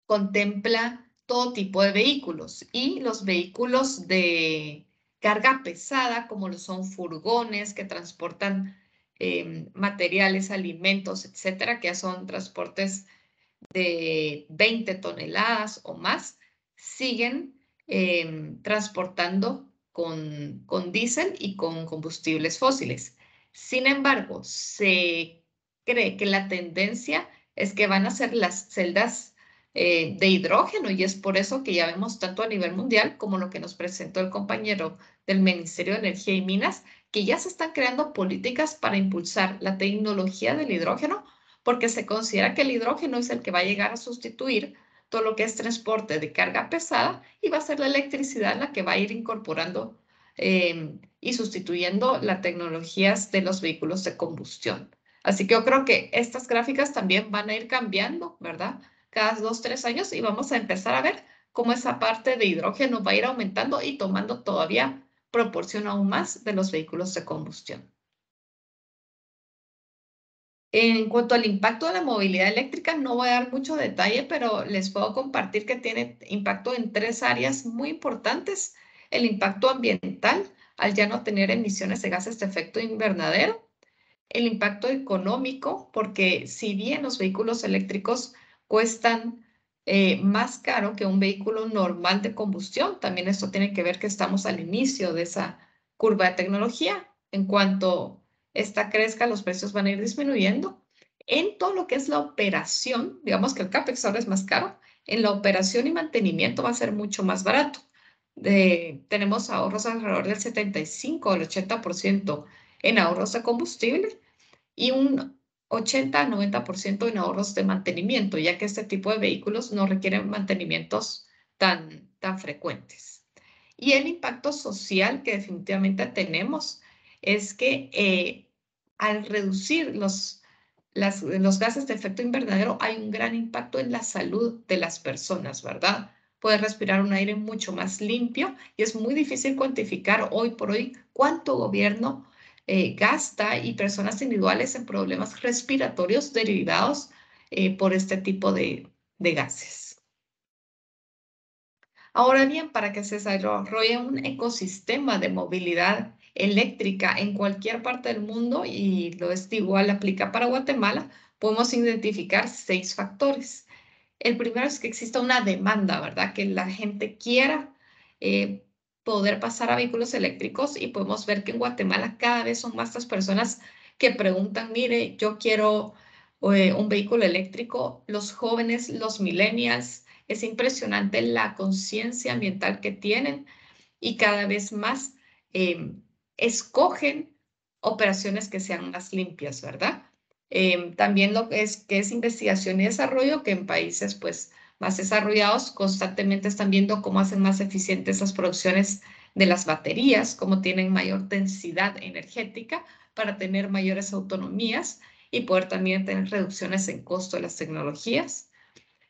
contempla todo tipo de vehículos y los vehículos de carga pesada, como lo son furgones que transportan materiales, alimentos, etcétera, que son transportes de 20 toneladas o más, siguen transportando con diésel y con combustibles fósiles. Sin embargo, se cree que la tendencia es que van a ser las celdas de hidrógeno y es por eso que ya vemos tanto a nivel mundial como lo que nos presentó el compañero del Ministerio de Energía y Minas, que ya se están creando políticas para impulsar la tecnología del hidrógeno porque se considera que el hidrógeno es el que va a llegar a sustituir todo lo que es transporte de carga pesada y va a ser la electricidad la que va a ir incorporando y sustituyendo las tecnologías de los vehículos de combustión. Así que yo creo que estas gráficas también van a ir cambiando, ¿verdad? Cada 2, 3 años y vamos a empezar a ver cómo esa parte de hidrógeno va a ir aumentando y tomando todavía proporción aún más de los vehículos de combustión. En cuanto al impacto de la movilidad eléctrica, no voy a dar mucho detalle, pero les puedo compartir que tiene impacto en 3 áreas muy importantes. El impacto ambiental, al ya no tener emisiones de gases de efecto invernadero. El impacto económico, porque si bien los vehículos eléctricos cuestan más caro que un vehículo normal de combustión, también esto tiene que ver que estamos al inicio de esa curva de tecnología. En cuanto esta crezca, los precios van a ir disminuyendo. En todo lo que es la operación, digamos que el CAPEX ahora es más caro, en la operación y mantenimiento va a ser mucho más barato. Tenemos ahorros alrededor del 75 o el 80% en ahorros de combustible y un 80 a 90% en ahorros de mantenimiento, ya que este tipo de vehículos no requieren mantenimientos tan frecuentes. Y el impacto social que definitivamente tenemos es que al reducir los gases de efecto invernadero hay un gran impacto en la salud de las personas, ¿verdad? Puedes respirar un aire mucho más limpio y es muy difícil cuantificar hoy por hoy cuánto gobierno gasta y personas individuales en problemas respiratorios derivados por este tipo de gases. Ahora bien, para que se desarrolle un ecosistema de movilidad eléctrica en cualquier parte del mundo, y lo es igual aplica para Guatemala, podemos identificar 6 factores. El primero es que exista una demanda, ¿verdad? Que la gente quiera poder pasar a vehículos eléctricos, y podemos ver que en Guatemala cada vez son más las personas que preguntan, mire, yo quiero un vehículo eléctrico. Los jóvenes, los millennials, es impresionante la conciencia ambiental que tienen y cada vez más escogen operaciones que sean más limpias, ¿verdad? También lo que es investigación y desarrollo, que en países pues más desarrollados constantemente están viendo cómo hacen más eficientes las producciones de las baterías, cómo tienen mayor densidad energética para tener mayores autonomías y poder también tener reducciones en costo de las tecnologías.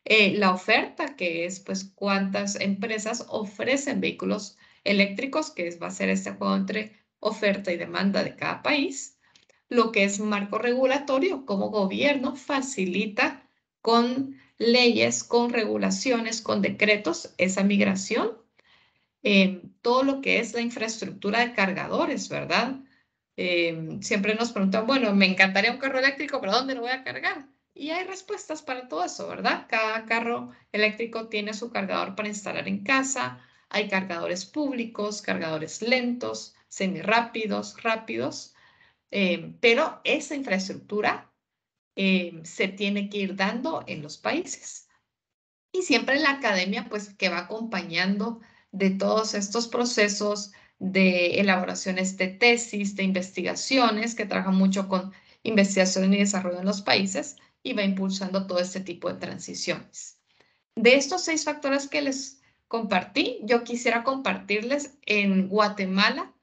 La oferta, que es pues cuántas empresas ofrecen vehículos eléctricos, que va a ser este juego entre oferta y demanda de cada país. Lo que es marco regulatorio, cómo gobierno facilita con leyes, con regulaciones, con decretos esa migración. Todo lo que es la infraestructura de cargadores, ¿verdad? Siempre nos preguntan, bueno, me encantaría un carro eléctrico, pero ¿dónde lo voy a cargar? Y hay respuestas para todo eso, ¿verdad? Cada carro eléctrico tiene su cargador para instalar en casa. Hay cargadores públicos, cargadores lentos, semirápidos, rápidos. Pero esa infraestructura se tiene que ir dando en los países. Y siempre la academia, pues, que va acompañando de todos estos procesos de elaboraciones de tesis, de investigaciones, que trabaja mucho con investigación y desarrollo en los países y va impulsando todo este tipo de transiciones. De estos 6 factores que les compartí, yo quisiera compartirles en Guatemala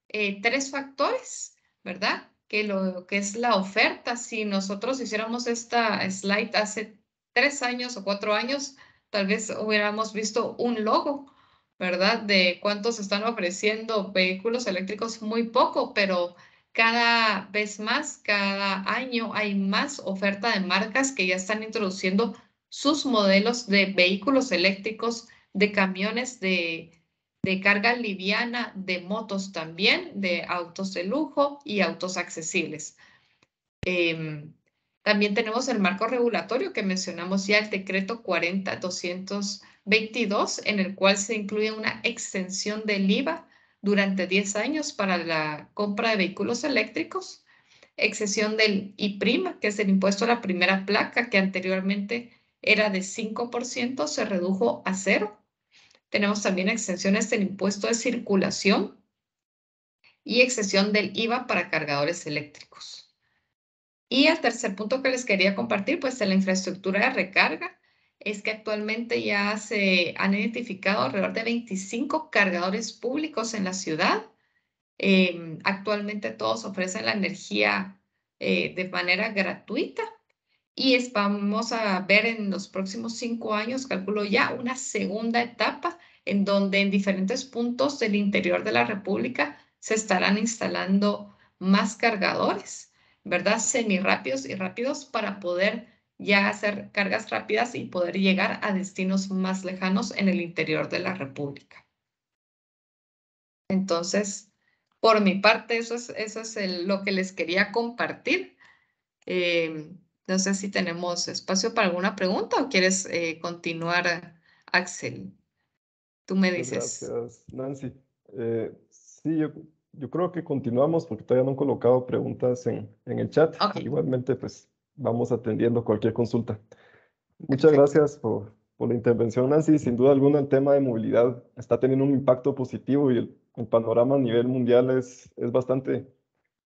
3 factores, ¿verdad? Que lo que es la oferta. Si nosotros hiciéramos esta slide hace 3 años o 4 años, tal vez hubiéramos visto un logo, ¿verdad? De cuántos están ofreciendo vehículos eléctricos, muy poco, pero cada vez más, cada año hay más oferta de marcas que ya están introduciendo sus modelos de vehículos eléctricos, de camiones de carga liviana, de motos también, de autos de lujo y autos accesibles. También tenemos el marco regulatorio que mencionamos ya, el decreto 40-222, en el cual se incluye una extensión del IVA durante 10 años para la compra de vehículos eléctricos, exención del IPRIM, que es el impuesto a la primera placa, que anteriormente era de 5%, se redujo a 0. Tenemos también exenciones del impuesto de circulación y exención del IVA para cargadores eléctricos. Y el tercer punto que les quería compartir, pues de la infraestructura de recarga, es que actualmente ya se han identificado alrededor de 25 cargadores públicos en la ciudad. Actualmente todos ofrecen la energía de manera gratuita. Y vamos a ver en los próximos 5 años, calculo ya, una segunda etapa en donde en diferentes puntos del interior de la República se estarán instalando más cargadores, ¿verdad? Semirápidos y rápidos para poder ya hacer cargas rápidas y poder llegar a destinos más lejanos en el interior de la República. Entonces, por mi parte, eso es lo que les quería compartir. No sé si tenemos espacio para alguna pregunta o quieres continuar, Axel. Tú me dices. Gracias, Nancy. Sí, yo creo que continuamos porque todavía no han colocado preguntas en el chat. Ok. Igualmente, pues vamos atendiendo cualquier consulta. Muchas gracias por la intervención, Nancy. Sin duda alguna, el tema de movilidad está teniendo un impacto positivo y el panorama a nivel mundial es bastante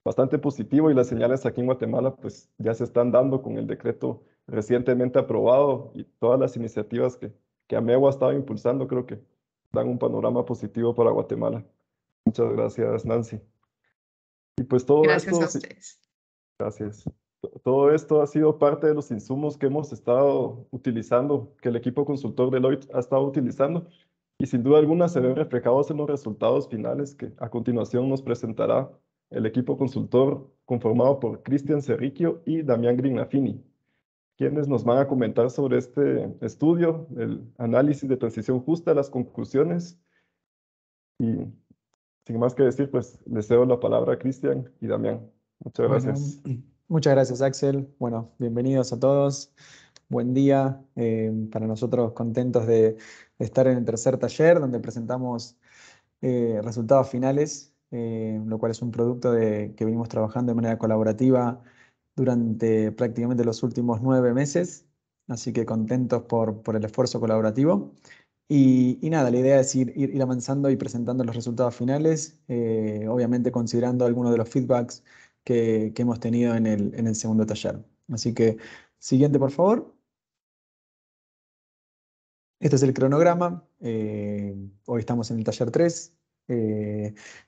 bastante positivo y las señales aquí en Guatemala pues ya se están dando con el decreto recientemente aprobado y todas las iniciativas que AMEGUA ha estado impulsando, creo que dan un panorama positivo para Guatemala. Muchas gracias, Nancy. Y pues todo Gracias esto, a sí, ustedes. gracias. Todo esto ha sido parte de los insumos que hemos estado utilizando, que el equipo consultor Deloitte ha estado utilizando, y sin duda alguna se ven reflejados en los resultados finales que a continuación nos presentará el equipo consultor conformado por Cristian Cerriquio y Damián Grignafini, quienes nos van a comentar sobre este estudio, el análisis de transición justa, las conclusiones. Y sin más que decir, pues les cedo la palabra a Cristian y Damián. Muchas Bueno, gracias. muchas gracias, Axel. Bueno, bienvenidos a todos. Buen día. Para nosotros contentos de estar en el tercer taller donde presentamos resultados finales, lo cual es un producto que venimos trabajando de manera colaborativa durante prácticamente los últimos 9 meses. Así que contentos por el esfuerzo colaborativo. Y nada, la idea es ir avanzando y presentando los resultados finales, obviamente considerando algunos de los feedbacks que hemos tenido en el segundo taller. Así que, siguiente, por favor. Este es el cronograma. Hoy estamos en el taller 3.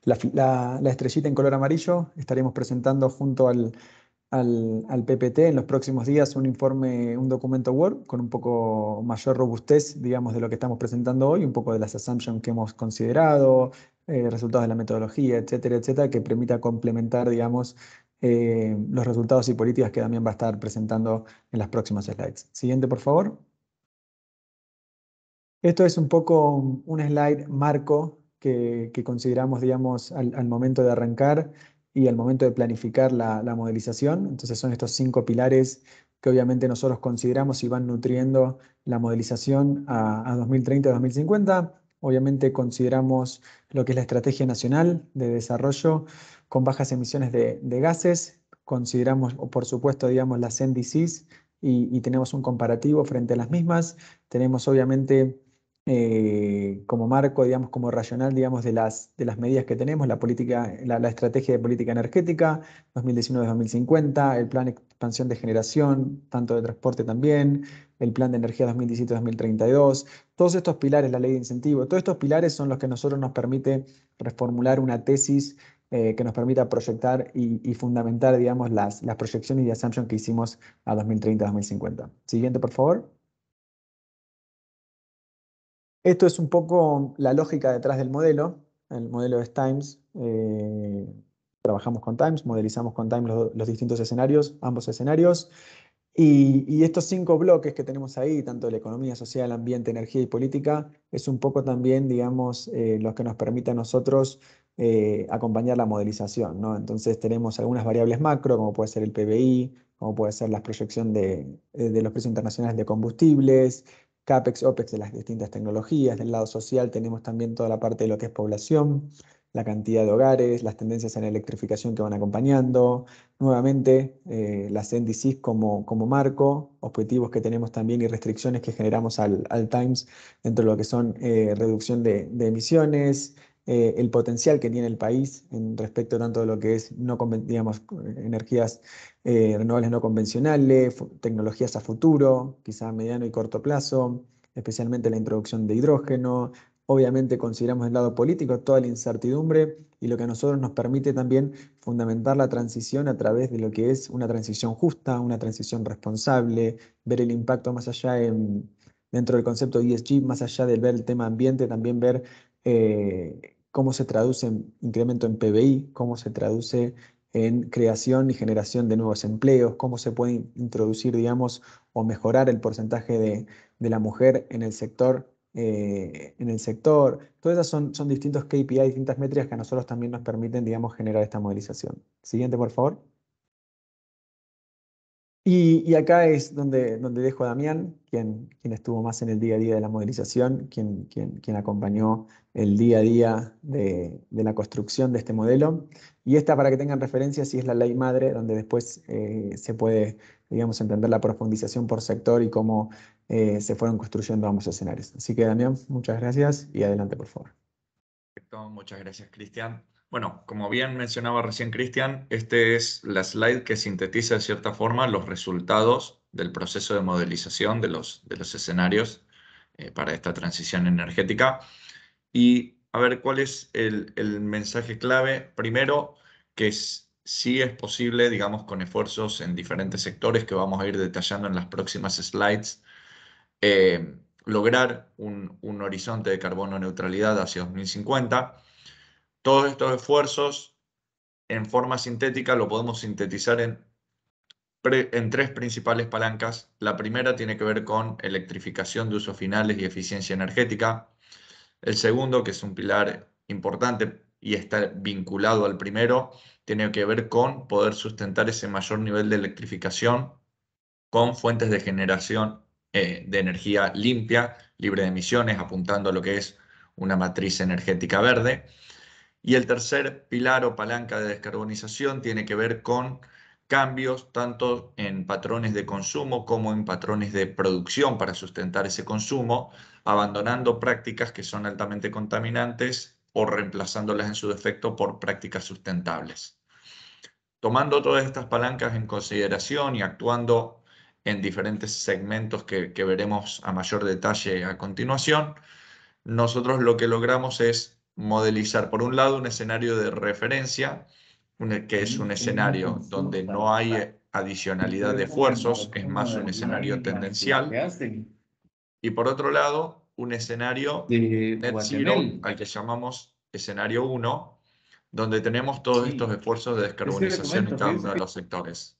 La estrellita en color amarillo estaremos presentando junto al PPT en los próximos días un informe, un documento Word con un poco mayor robustez, digamos, de lo que estamos presentando hoy, un poco de las assumptions que hemos considerado, resultados de la metodología, etcétera, etcétera, que permita complementar, digamos, los resultados y políticas que también va a estar presentando en las próximas slides. Siguiente, por favor. Esto es un poco un slide marco que consideramos, digamos, al momento de arrancar y al momento de planificar la modelización. Entonces son estos 5 pilares que obviamente nosotros consideramos y van nutriendo la modelización a 2030 y 2050. Obviamente consideramos lo que es la Estrategia Nacional de Desarrollo con bajas emisiones de gases. Consideramos, por supuesto, digamos, las NDCs y tenemos un comparativo frente a las mismas. Tenemos obviamente como marco, digamos, como racional, digamos, de las medidas que tenemos, la política, la estrategia de política energética 2019-2050, el plan de expansión de generación, tanto de transporte también, el plan de energía 2017-2032, todos estos pilares, la ley de incentivo, todos estos pilares son los que a nosotros nos permite reformular una tesis que nos permita proyectar y fundamentar, digamos, las proyecciones y assumptions que hicimos a 2030-2050. Siguiente, por favor. Esto es un poco la lógica detrás del modelo. El modelo es Times. Trabajamos con Times, modelizamos con Times los distintos escenarios, ambos escenarios. Y estos 5 bloques que tenemos ahí, tanto de la economía, social, ambiente, energía y política, es un poco también, digamos, los que nos permite a nosotros acompañar la modelización, ¿no? Entonces tenemos algunas variables macro, como puede ser el PBI, como puede ser la proyección de los precios internacionales de combustibles, CAPEX, OPEX de las distintas tecnologías. Del lado social tenemos también toda la parte de lo que es población, la cantidad de hogares, las tendencias en electrificación que van acompañando. Nuevamente, las NDCs como marco, objetivos que tenemos también y restricciones que generamos al Times dentro de lo que son reducción de emisiones, el potencial que tiene el país en respecto tanto de lo que es, digamos, energías renovables no convencionales, tecnologías a futuro, quizá a mediano y corto plazo, especialmente la introducción de hidrógeno. Obviamente consideramos el lado político toda la incertidumbre y lo que a nosotros nos permite también fundamentar la transición a través de lo que es una transición justa, una transición responsable, ver el impacto más allá dentro del concepto de ESG, más allá de ver el tema ambiente, también ver cómo se traduce en incremento en PBI, cómo se traduce en creación y generación de nuevos empleos, cómo se puede introducir, digamos, o mejorar el porcentaje de la mujer en el sector. Todas esas son distintos KPI, distintas métricas que a nosotros también nos permiten, digamos, generar esta modelización. Siguiente, por favor. Y acá es donde dejo a Damián, quien estuvo más en el día a día de la modelización, quien acompañó el día a día de la construcción de este modelo. Y esta, para que tengan referencia, sí es la ley madre, donde después se puede, digamos, entender la profundización por sector y cómo se fueron construyendo ambos escenarios. Así que, Damián, muchas gracias y adelante, por favor. Perfecto, muchas gracias, Cristian. Bueno, como bien mencionaba recién Cristian, este es la slide que sintetiza de cierta forma los resultados del proceso de modelización de los escenarios para esta transición energética. Y a ver, ¿cuál es el mensaje clave? Primero, que sí es posible, digamos, con esfuerzos en diferentes sectores que vamos a ir detallando en las próximas slides, lograr un horizonte de carbono neutralidad hacia 2050. Todos estos esfuerzos en forma sintética lo podemos sintetizar en tres principales palancas. La primera tiene que ver con electrificación de usos finales y eficiencia energética. El segundo, que es un pilar importante y está vinculado al primero, tiene que ver con poder sustentar ese mayor nivel de electrificación con fuentes de generación de energía limpia, libre de emisiones, apuntando a lo que es una matriz energética verde. Y el tercer pilar o palanca de descarbonización tiene que ver con cambios tanto en patrones de consumo como en patrones de producción para sustentar ese consumo, abandonando prácticas que son altamente contaminantes o reemplazándolas en su defecto por prácticas sustentables. Tomando todas estas palancas en consideración y actuando en diferentes segmentos que veremos a mayor detalle a continuación, nosotros lo que logramos es modelizar, por un lado, un escenario de referencia, que es un escenario donde no hay adicionalidad de esfuerzos, es más un escenario tendencial. Y por otro lado, un escenario net zero, al que llamamos escenario 1, donde tenemos todos estos esfuerzos de descarbonización en cada uno de los sectores.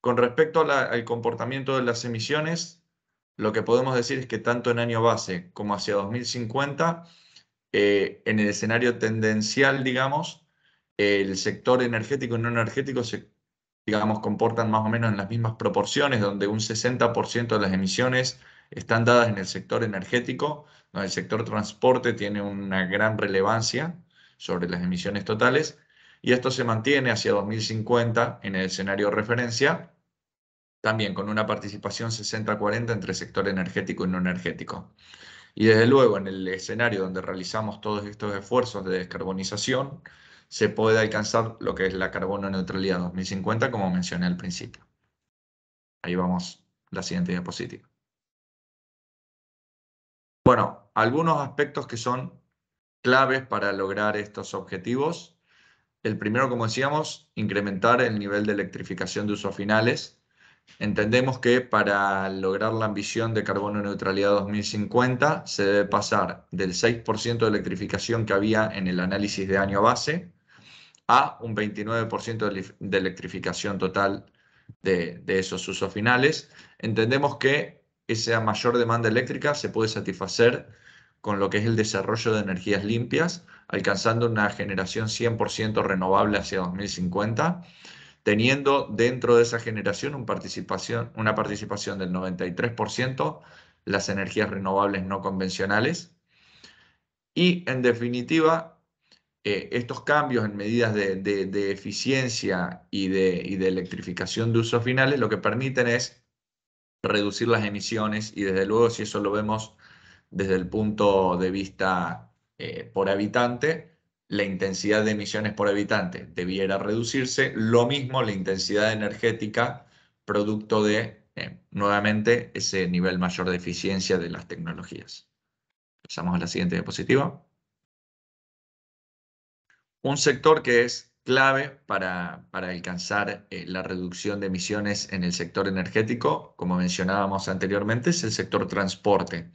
Con respecto al comportamiento de las emisiones, lo que podemos decir es que tanto en año base como hacia 2050, en el escenario tendencial, digamos, el sector energético y no energético se, digamos, comportan más o menos en las mismas proporciones, donde un 60% de las emisiones están dadas en el sector energético, donde el sector transporte tiene una gran relevancia sobre las emisiones totales, y esto se mantiene hacia 2050 en el escenario de referencia, también con una participación 60-40 entre sector energético y no energético. Y desde luego, en el escenario donde realizamos todos estos esfuerzos de descarbonización, se puede alcanzar lo que es la carbono neutralidad 2050, como mencioné al principio. Ahí vamos, la siguiente diapositiva. Bueno, algunos aspectos que son claves para lograr estos objetivos. El primero, como decíamos, incrementar el nivel de electrificación de usos finales. Entendemos que para lograr la ambición de carbono neutralidad 2050 se debe pasar del 6% de electrificación que había en el análisis de año base a un 29% de electrificación total de esos usos finales. Entendemos que esa mayor demanda eléctrica se puede satisfacer con lo que es el desarrollo de energías limpias, alcanzando una generación 100% renovable hacia 2050, teniendo dentro de esa generación una participación del 93% las energías renovables no convencionales. Y en definitiva, estos cambios en medidas de eficiencia y de electrificación de usos finales lo que permiten es reducir las emisiones y desde luego si eso lo vemos desde el punto de vista por habitante, la intensidad de emisiones por habitante debiera reducirse, lo mismo la intensidad energética producto de, nuevamente, ese nivel mayor de eficiencia de las tecnologías. Pasamos a la siguiente diapositiva. Un sector que es clave para alcanzar la reducción de emisiones en el sector energético, como mencionábamos anteriormente, es el sector transporte,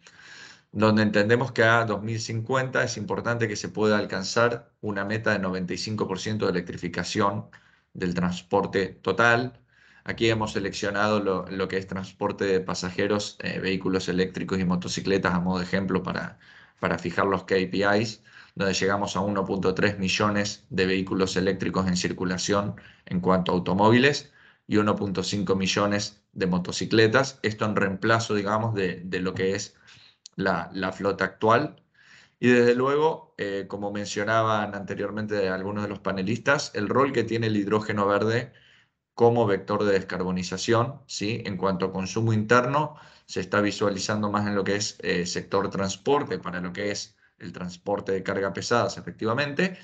donde entendemos que a 2050 es importante que se pueda alcanzar una meta de 95% de electrificación del transporte total. Aquí hemos seleccionado lo que es transporte de pasajeros, vehículos eléctricos y motocicletas a modo de ejemplo para fijar los KPIs, donde llegamos a 1.3 millones de vehículos eléctricos en circulación en cuanto a automóviles y 1.5 millones de motocicletas. Esto en reemplazo, digamos, de lo que es la flota actual. Y desde luego, como mencionaban anteriormente algunos de los panelistas, el rol que tiene el hidrógeno verde como vector de descarbonización, ¿sí? En cuanto a consumo interno, se está visualizando más en lo que es sector transporte, para lo que es el transporte de carga pesadas, efectivamente,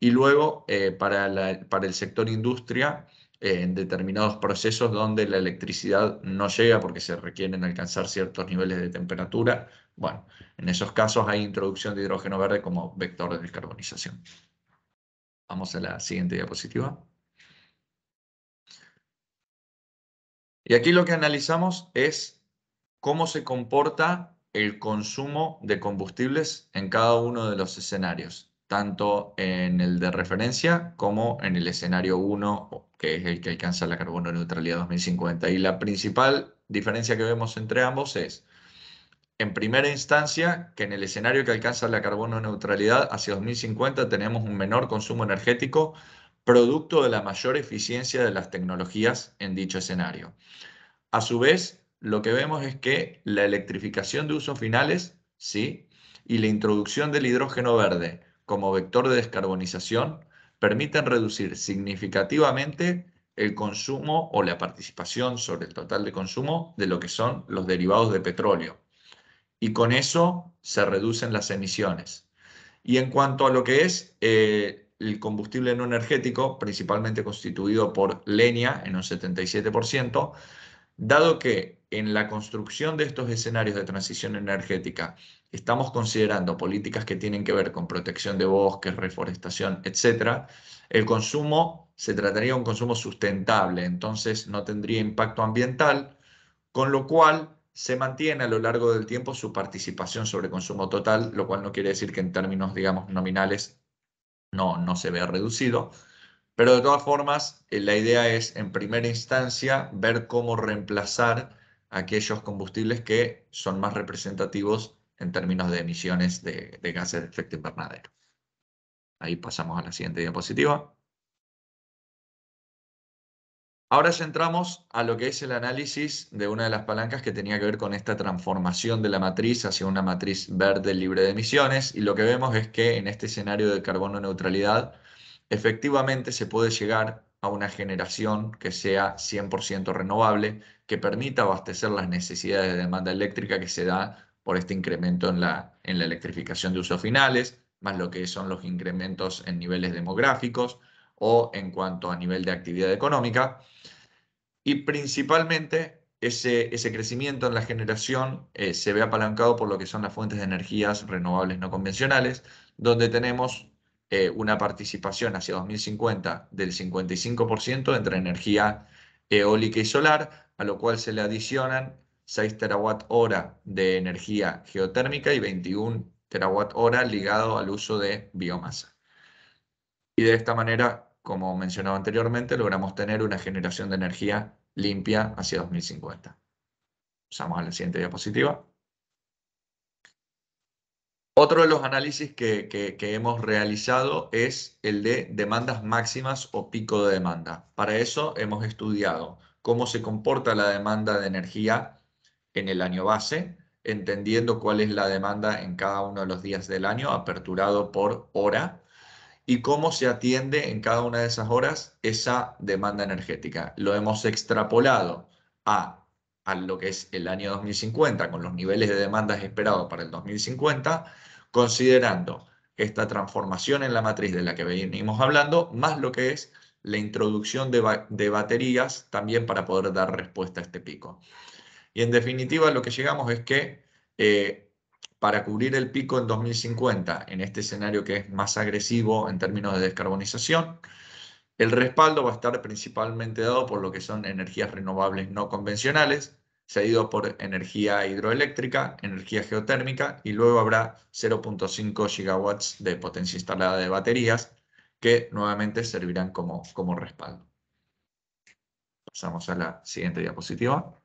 y luego para el sector industria, en determinados procesos donde la electricidad no llega porque se requieren alcanzar ciertos niveles de temperatura. Bueno, en esos casos hay introducción de hidrógeno verde como vector de descarbonización. Vamos a la siguiente diapositiva. Y aquí lo que analizamos es cómo se comporta el consumo de combustibles en cada uno de los escenarios, tanto en el de referencia como en el escenario 1, que es el que alcanza la carbono neutralidad 2050. Y la principal diferencia que vemos entre ambos es, en primera instancia, que en el escenario que alcanza la carbono neutralidad hacia 2050 tenemos un menor consumo energético producto de la mayor eficiencia de las tecnologías en dicho escenario. A su vez, lo que vemos es que la electrificación de usos finales, ¿sí?, y la introducción del hidrógeno verde como vector de descarbonización permiten reducir significativamente el consumo o la participación sobre el total de consumo de lo que son los derivados de petróleo. Y con eso se reducen las emisiones. Y en cuanto a lo que es el combustible no energético, principalmente constituido por leña en un 77%, dado que en la construcción de estos escenarios de transición energética estamos considerando políticas que tienen que ver con protección de bosques, reforestación, etc., el consumo se trataría de un consumo sustentable, entonces no tendría impacto ambiental, con lo cual se mantiene a lo largo del tiempo su participación sobre consumo total, lo cual no quiere decir que en términos, digamos, nominales no se vea reducido. Pero de todas formas, la idea es, en primera instancia, ver cómo reemplazar aquellos combustibles que son más representativos en términos de emisiones de gases de efecto invernadero. Ahí pasamos a la siguiente diapositiva. Ahora ya entramos a lo que es el análisis de una de las palancas que tenía que ver con esta transformación de la matriz hacia una matriz verde libre de emisiones. Y lo que vemos es que en este escenario de carbono neutralidad, efectivamente se puede llegar a una generación que sea 100% renovable, que permita abastecer las necesidades de demanda eléctrica que se da por este incremento en la electrificación de usos finales, más lo que son los incrementos en niveles demográficos o en cuanto a nivel de actividad económica. Y principalmente ese crecimiento en la generación se ve apalancado por lo que son las fuentes de energías renovables no convencionales, donde tenemos una participación hacia 2050 del 55% entre energía eólica y solar, a lo cual se le adicionan 6 terawatt-hora de energía geotérmica y 21 terawatt-hora ligado al uso de biomasa. Y de esta manera, como mencionaba anteriormente, logramos tener una generación de energía limpia hacia 2050. Pasamos a la siguiente diapositiva. Otro de los análisis que hemos realizado es el de demandas máximas o pico de demanda. Para eso hemos estudiado cómo se comporta la demanda de energía en el año base, entendiendo cuál es la demanda en cada uno de los días del año, aperturado por hora, y cómo se atiende en cada una de esas horas esa demanda energética. Lo hemos extrapolado a lo que es el año 2050, con los niveles de demandas esperados para el 2050, considerando esta transformación en la matriz de la que venimos hablando, más lo que es la introducción de baterías también para poder dar respuesta a este pico. Y en definitiva lo que llegamos es que para cubrir el pico en 2050, en este escenario que es más agresivo en términos de descarbonización, el respaldo va a estar principalmente dado por lo que son energías renovables no convencionales, seguido por energía hidroeléctrica, energía geotérmica, y luego habrá 0.5 gigawatts de potencia instalada de baterías que nuevamente servirán como respaldo. Pasamos a la siguiente diapositiva.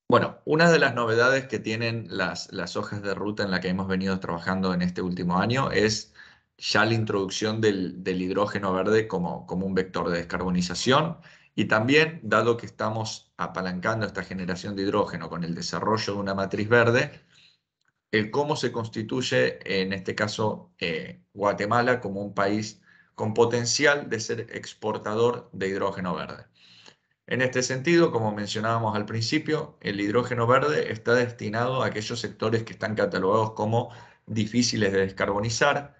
Bueno, una de las novedades que tienen las hojas de ruta en la que hemos venido trabajando en este último año es ya la introducción del hidrógeno verde como un vector de descarbonización, y también, dado que estamos apalancando esta generación de hidrógeno con el desarrollo de una matriz verde, el cómo se constituye, en este caso, Guatemala como un país con potencial de ser exportador de hidrógeno verde. En este sentido, como mencionábamos al principio, el hidrógeno verde está destinado a aquellos sectores que están catalogados como difíciles de descarbonizar,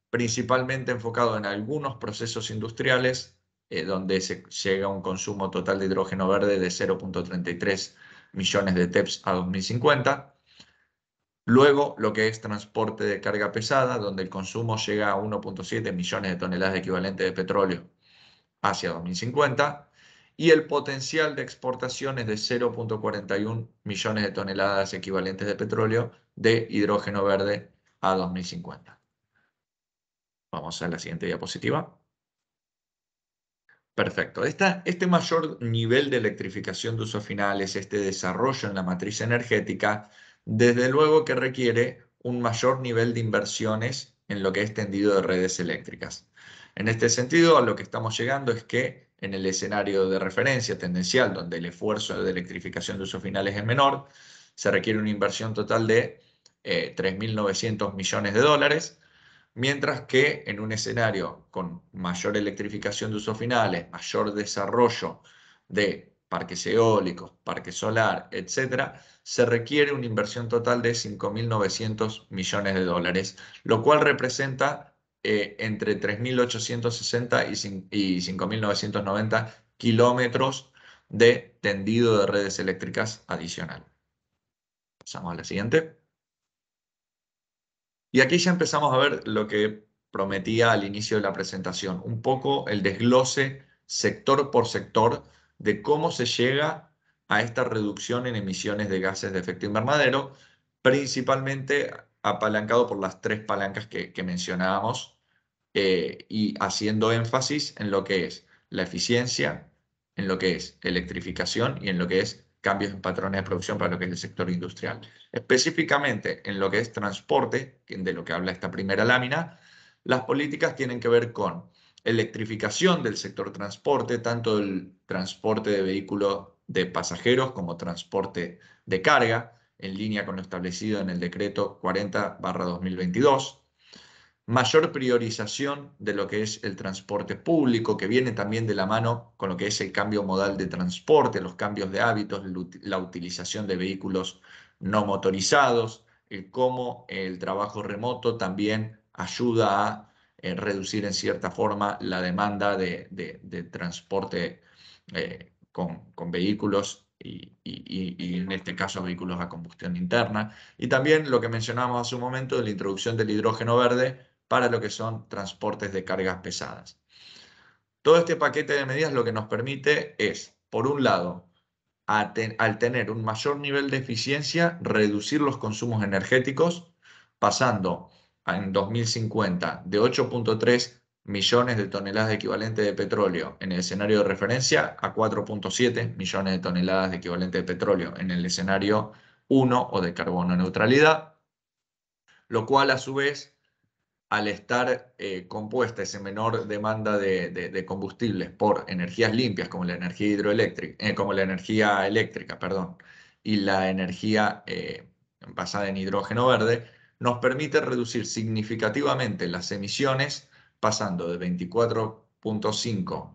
principalmente enfocado en algunos procesos industriales donde se llega a un consumo total de hidrógeno verde de 0.33 millones de TEPS a 2050. Luego, lo que es transporte de carga pesada, donde el consumo llega a 1.7 millones de toneladas de equivalente de petróleo hacia 2050. Y el potencial de exportación es de 0.41 millones de toneladas equivalentes de petróleo de hidrógeno verde a 2050. Vamos a la siguiente diapositiva. Perfecto. Este mayor nivel de electrificación de usos finales, este desarrollo en la matriz energética, desde luego que requiere un mayor nivel de inversiones en lo que es tendido de redes eléctricas. En este sentido, a lo que estamos llegando es que en el escenario de referencia tendencial, donde el esfuerzo de electrificación de usos finales es menor, se requiere una inversión total de 3.900 millones de dólares, mientras que en un escenario con mayor electrificación de usos finales, mayor desarrollo de parques eólicos, parques solar, etc., se requiere una inversión total de 5.900 millones de dólares, lo cual representa entre 3.860 y 5.990 kilómetros de tendido de redes eléctricas adicional. Pasamos a la siguiente. Y aquí ya empezamos a ver lo que prometía al inicio de la presentación, un poco el desglose sector por sector de cómo se llega a esta reducción en emisiones de gases de efecto invernadero, principalmente apalancado por las tres palancas que mencionábamos y haciendo énfasis en lo que es la eficiencia, en lo que es electrificación y en lo que es cambios en patrones de producción para lo que es el sector industrial. Específicamente en lo que es transporte, de lo que habla esta primera lámina, las políticas tienen que ver con electrificación del sector transporte, tanto el transporte de vehículos de pasajeros como transporte de carga, en línea con lo establecido en el decreto 40/2022. Mayor priorización de lo que es el transporte público, que viene también de la mano con lo que es el cambio modal de transporte, los cambios de hábitos, la utilización de vehículos no motorizados, cómo el trabajo remoto también ayuda a reducir en cierta forma la demanda de transporte con vehículos y en este caso vehículos a combustión interna. Y también lo que mencionábamos hace un momento de la introducción del hidrógeno verde para lo que son transportes de cargas pesadas. Todo este paquete de medidas lo que nos permite es, por un lado, al tener un mayor nivel de eficiencia, reducir los consumos energéticos, pasando en 2050 de 8.3 millones de toneladas de equivalente de petróleo en el escenario de referencia a 4.7 millones de toneladas de equivalente de petróleo en el escenario 1 o de carbono neutralidad, lo cual a su vez, al estar compuesta esa menor demanda de combustibles por energías limpias como la energía hidroeléctrica, como la energía eléctrica, perdón, y la energía basada en hidrógeno verde, nos permite reducir significativamente las emisiones, pasando de 24.5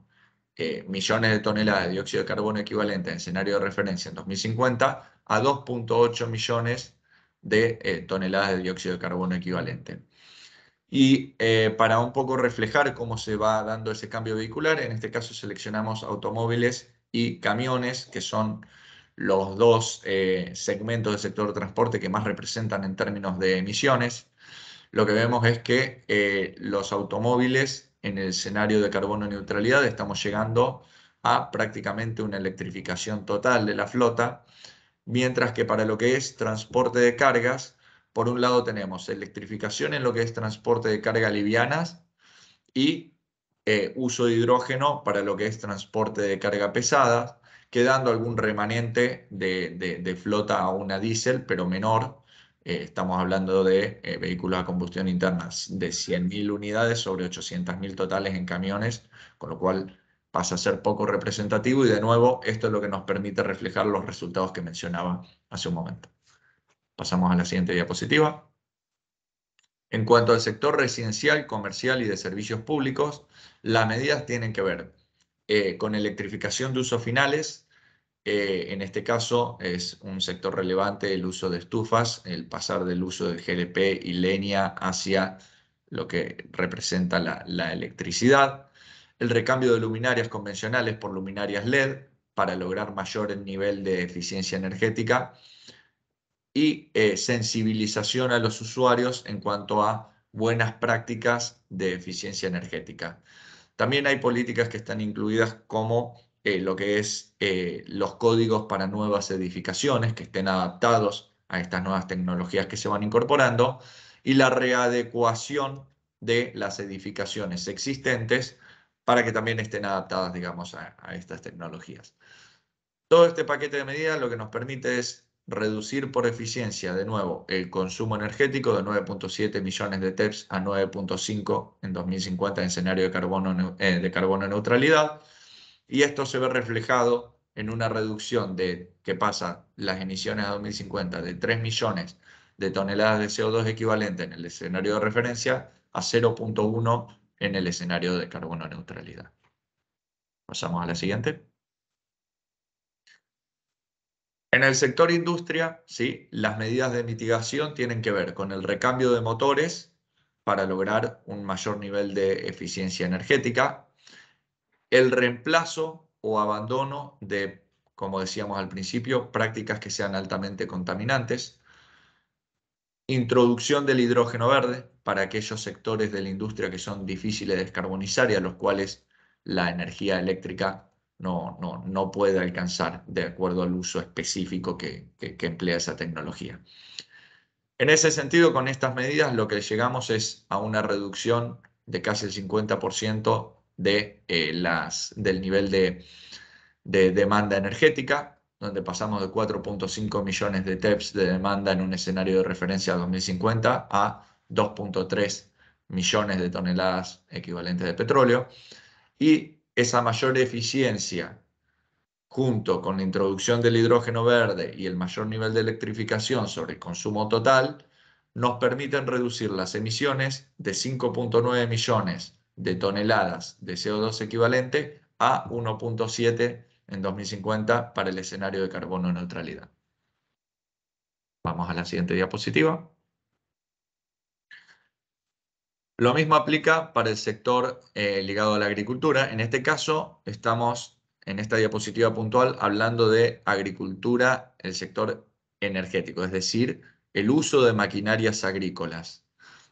millones de toneladas de dióxido de carbono equivalente en escenario de referencia en 2050 a 2.8 millones de toneladas de dióxido de carbono equivalente. Y para un poco reflejar cómo se va dando ese cambio vehicular, en este caso seleccionamos automóviles y camiones, que son los dos segmentos del sector de transporte que más representan en términos de emisiones. Lo que vemos es que los automóviles en el escenario de carbono neutralidad estamos llegando a prácticamente una electrificación total de la flota, mientras que para lo que es transporte de cargas, por un lado tenemos electrificación en lo que es transporte de carga livianas y uso de hidrógeno para lo que es transporte de carga pesada, quedando algún remanente de flota a una diésel, pero menor. Estamos hablando de vehículos a combustión interna de 100.000 unidades sobre 800.000 totales en camiones, con lo cual pasa a ser poco representativo y de nuevo esto es lo que nos permite reflejar los resultados que mencionaba hace un momento. Pasamos a la siguiente diapositiva. En cuanto al sector residencial, comercial y de servicios públicos, las medidas tienen que ver con electrificación de usos finales. En este caso es un sector relevante el uso de estufas, el pasar del uso del GLP y leña hacia lo que representa la electricidad, el recambio de luminarias convencionales por luminarias LED para lograr mayor nivel de eficiencia energética y sensibilización a los usuarios en cuanto a buenas prácticas de eficiencia energética. También hay políticas que están incluidas como lo que es los códigos para nuevas edificaciones que estén adaptados a estas nuevas tecnologías que se van incorporando y la readecuación de las edificaciones existentes para que también estén adaptadas, digamos, a estas tecnologías. Todo este paquete de medidas lo que nos permite es reducir por eficiencia, de nuevo, el consumo energético de 9.7 millones de TEPS a 9.5 en 2050 en escenario de carbono neutralidad. Y esto se ve reflejado en una reducción que pasa las emisiones a 2050 de 3 millones de toneladas de CO2 equivalente en el escenario de referencia a 0.1 en el escenario de carbono neutralidad. Pasamos a la siguiente. En el sector industria, ¿sí?, las medidas de mitigación tienen que ver con el recambio de motores para lograr un mayor nivel de eficiencia energética, el reemplazo o abandono de, como decíamos al principio, prácticas que sean altamente contaminantes, introducción del hidrógeno verde para aquellos sectores de la industria que son difíciles de descarbonizar y a los cuales la energía eléctrica no puede alcanzar de acuerdo al uso específico que emplea esa tecnología. En ese sentido, con estas medidas lo que llegamos es a una reducción de casi el 50% del nivel de demanda energética, donde pasamos de 4.5 millones de TEPS de demanda en un escenario de referencia 2050 a 2.3 millones de toneladas equivalentes de petróleo. Y esa mayor eficiencia, junto con la introducción del hidrógeno verde y el mayor nivel de electrificación sobre el consumo total, nos permiten reducir las emisiones de 5.9 millones de toneladas de CO2 equivalente a 1.7 en 2050 para el escenario de carbono neutralidad. Vamos a la siguiente diapositiva. Lo mismo aplica para el sector ligado a la agricultura. En este caso, estamos en esta diapositiva puntual hablando de agricultura, el sector energético, es decir, el uso de maquinarias agrícolas,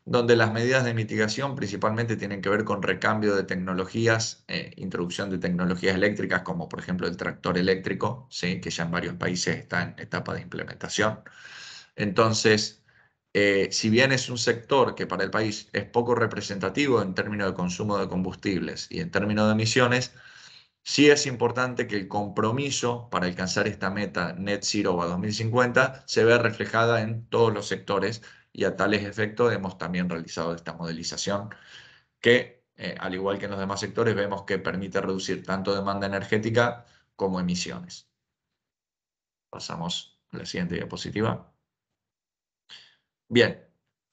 donde las medidas de mitigación principalmente tienen que ver con recambio de tecnologías, introducción de tecnologías eléctricas, como por ejemplo el tractor eléctrico, ¿sí?, que ya en varios países está en etapa de implementación. Entonces, si bien es un sector que para el país es poco representativo en términos de consumo de combustibles y en términos de emisiones, sí es importante que el compromiso para alcanzar esta meta net zero a 2050 se vea reflejada en todos los sectores, y a tales efectos hemos también realizado esta modelización que, al igual que en los demás sectores, vemos que permite reducir tanto demanda energética como emisiones. Pasamos a la siguiente diapositiva. Bien,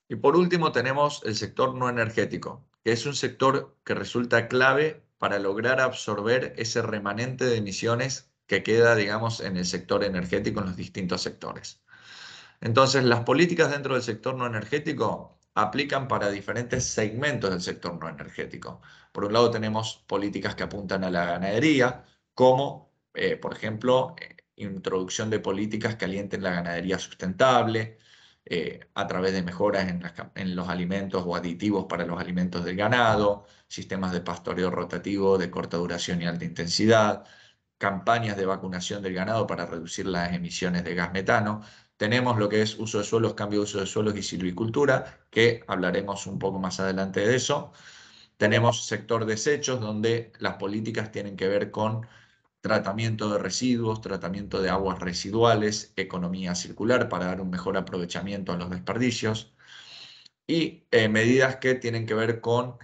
y por último tenemos el sector no energético, que es un sector que resulta clave para lograr absorber ese remanente de emisiones que queda, digamos, en el sector energético, en los distintos sectores. Entonces, las políticas dentro del sector no energético aplican para diferentes segmentos del sector no energético. Por un lado tenemos políticas que apuntan a la ganadería, como, por ejemplo, introducción de políticas que alienten la ganadería sustentable, a través de mejoras en los alimentos o aditivos para los alimentos del ganado, sistemas de pastoreo rotativo de corta duración y alta intensidad, campañas de vacunación del ganado para reducir las emisiones de gas metano. Tenemos lo que es uso de suelos, cambio de uso de suelos y silvicultura, que hablaremos un poco más adelante de eso. Tenemos sector desechos, donde las políticas tienen que ver con tratamiento de residuos, tratamiento de aguas residuales, economía circular para dar un mejor aprovechamiento a los desperdicios, y medidas que tienen que ver con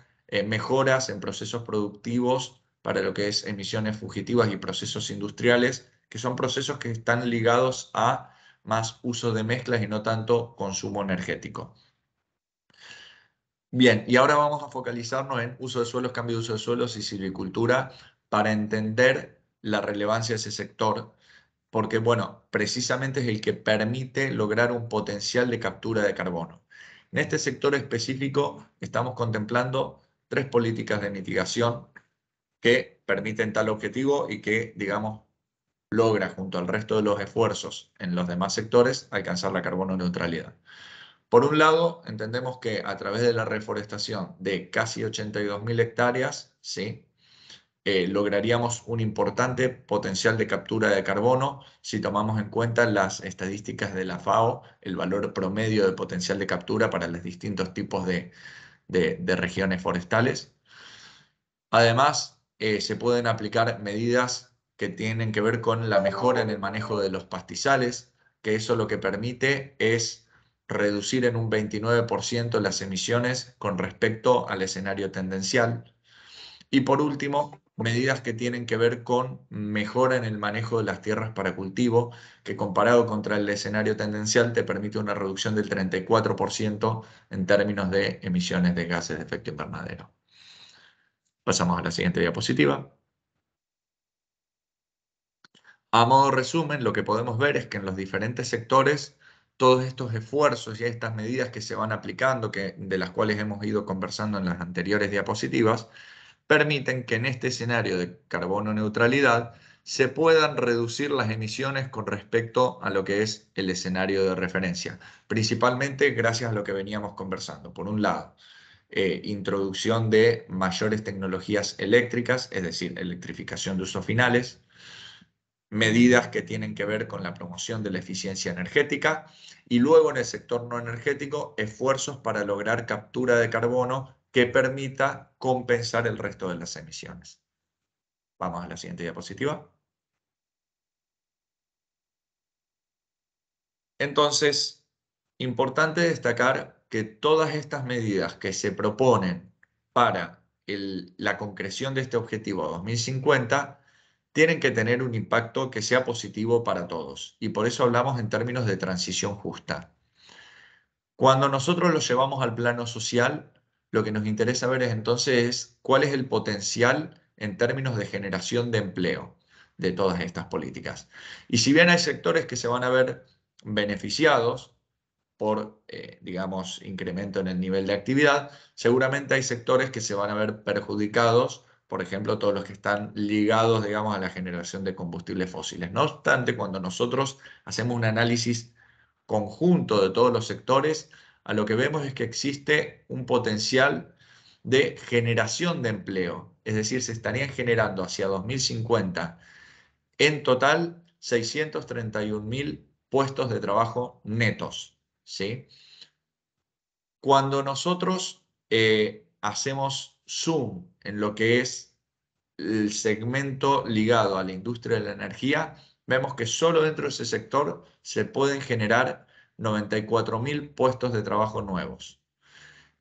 mejoras en procesos productivos para lo que es emisiones fugitivas y procesos industriales, que son procesos que están ligados a más uso de mezclas y no tanto consumo energético. Bien, y ahora vamos a focalizarnos en uso de suelos, cambio de uso de suelos y silvicultura para entender la relevancia de ese sector, porque, bueno, precisamente es el que permite lograr un potencial de captura de carbono. En este sector específico estamos contemplando 3 políticas de mitigación que permiten tal objetivo y que, digamos, logra, junto al resto de los esfuerzos en los demás sectores, alcanzar la carbono neutralidad. Por un lado, entendemos que a través de la reforestación de casi 82.000 hectáreas, ¿sí?, lograríamos un importante potencial de captura de carbono si tomamos en cuenta las estadísticas de la FAO, el valor promedio de potencial de captura para los distintos tipos de regiones forestales. Además, se pueden aplicar medidas que tienen que ver con la mejora en el manejo de los pastizales, que eso lo que permite es reducir en un 29% las emisiones con respecto al escenario tendencial. Y por último, medidas que tienen que ver con mejora en el manejo de las tierras para cultivo, que comparado contra el escenario tendencial te permite una reducción del 34% en términos de emisiones de gases de efecto invernadero. Pasamos a la siguiente diapositiva. A modo resumen, lo que podemos ver es que en los diferentes sectores, todos estos esfuerzos y estas medidas que se van aplicando, de las cuales hemos ido conversando en las anteriores diapositivas, permiten que en este escenario de carbono neutralidad se puedan reducir las emisiones con respecto a lo que es el escenario de referencia, principalmente gracias a lo que veníamos conversando. Por un lado, introducción de mayores tecnologías eléctricas, es decir, electrificación de usos finales, medidas que tienen que ver con la promoción de la eficiencia energética y luego en el sector no energético, esfuerzos para lograr captura de carbono que permita compensar el resto de las emisiones. Vamos a la siguiente diapositiva. Entonces, importante destacar que todas estas medidas que se proponen para la concreción de este objetivo a 2050 tienen que tener un impacto que sea positivo para todos. Y por eso hablamos en términos de transición justa. Cuando nosotros lo llevamos al plano social, lo que nos interesa ver es entonces cuál es el potencial en términos de generación de empleo de todas estas políticas. Y si bien hay sectores que se van a ver beneficiados por, digamos, incremento en el nivel de actividad, seguramente hay sectores que se van a ver perjudicados, por ejemplo, todos los que están ligados, digamos, a la generación de combustibles fósiles. No obstante, cuando nosotros hacemos un análisis conjunto de todos los sectores, a lo que vemos es que existe un potencial de generación de empleo, es decir, se estarían generando hacia 2050 en total 631.000 puestos de trabajo netos, ¿sí? Cuando nosotros hacemos zoom en lo que es el segmento ligado a la industria de la energía, vemos que solo dentro de ese sector se pueden generar 94.000 puestos de trabajo nuevos,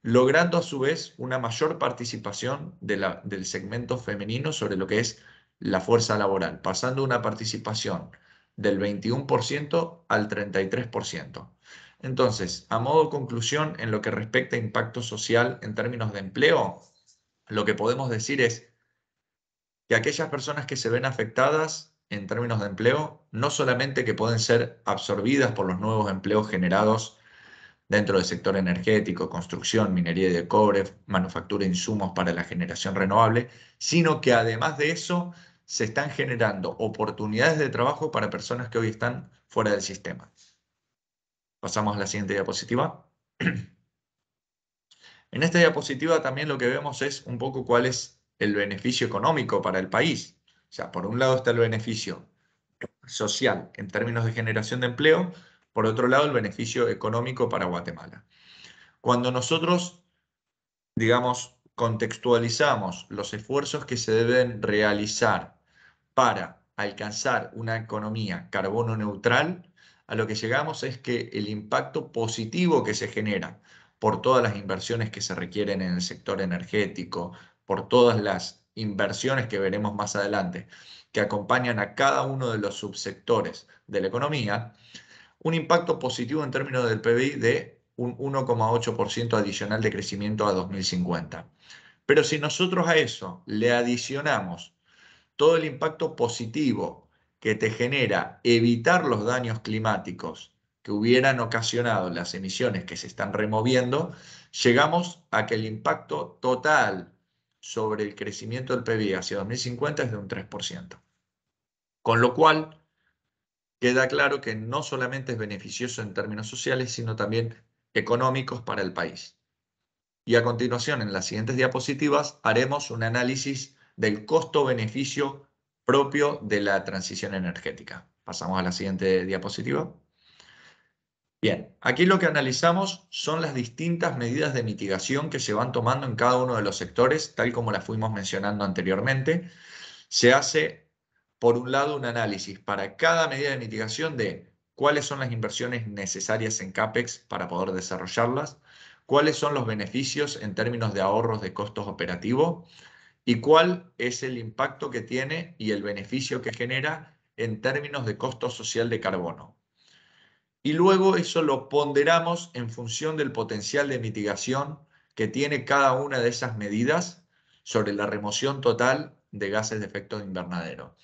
logrando a su vez una mayor participación del segmento femenino sobre lo que es la fuerza laboral, pasando una participación del 21% al 33%. Entonces, a modo de conclusión, en lo que respecta a impacto social en términos de empleo, lo que podemos decir es que aquellas personas que se ven afectadas en términos de empleo, no solamente que pueden ser absorbidas por los nuevos empleos generados dentro del sector energético, construcción, minería de cobre, manufactura de insumos para la generación renovable, sino que además de eso se están generando oportunidades de trabajo para personas que hoy están fuera del sistema. Pasamos a la siguiente diapositiva. En esta diapositiva también lo que vemos es un poco cuál es el beneficio económico para el país. O sea, por un lado está el beneficio social en términos de generación de empleo, por otro lado el beneficio económico para Guatemala. Cuando nosotros, digamos, contextualizamos los esfuerzos que se deben realizar para alcanzar una economía carbono neutral, a lo que llegamos es que el impacto positivo que se genera por todas las inversiones que se requieren en el sector energético, por todas las inversiones que veremos más adelante, que acompañan a cada uno de los subsectores de la economía, un impacto positivo en términos del PBI de un 1,8% adicional de crecimiento a 2050. Pero si nosotros a eso le adicionamos todo el impacto positivo que te genera evitar los daños climáticos que hubieran ocasionado las emisiones que se están removiendo, llegamos a que el impacto total sobre el crecimiento del PIB hacia 2050 es de un 3%. Con lo cual, queda claro que no solamente es beneficioso en términos sociales, sino también económicos para el país. Y a continuación, en las siguientes diapositivas, haremos un análisis del costo-beneficio propio de la transición energética. Pasamos a la siguiente diapositiva. Bien, aquí lo que analizamos son las distintas medidas de mitigación que se van tomando en cada uno de los sectores, tal como las fuimos mencionando anteriormente. Se hace, por un lado, un análisis para cada medida de mitigación de cuáles son las inversiones necesarias en CAPEX para poder desarrollarlas, cuáles son los beneficios en términos de ahorros de costos operativos y cuál es el impacto que tiene y el beneficio que genera en términos de costo social de carbono. Y luego eso lo ponderamos en función del potencial de mitigación que tiene cada una de esas medidas sobre la remoción total de gases de efecto invernadero.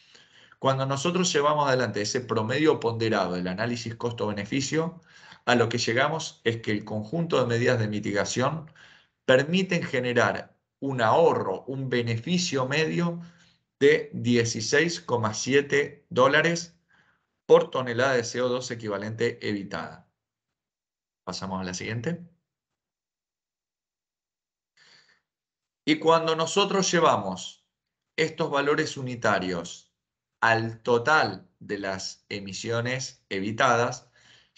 Cuando nosotros llevamos adelante ese promedio ponderado del análisis costo-beneficio, a lo que llegamos es que el conjunto de medidas de mitigación permiten generar un ahorro, un beneficio medio de $16,7 por tonelada de CO2 equivalente evitada. Pasamos a la siguiente. Y cuando nosotros llevamos estos valores unitarios al total de las emisiones evitadas,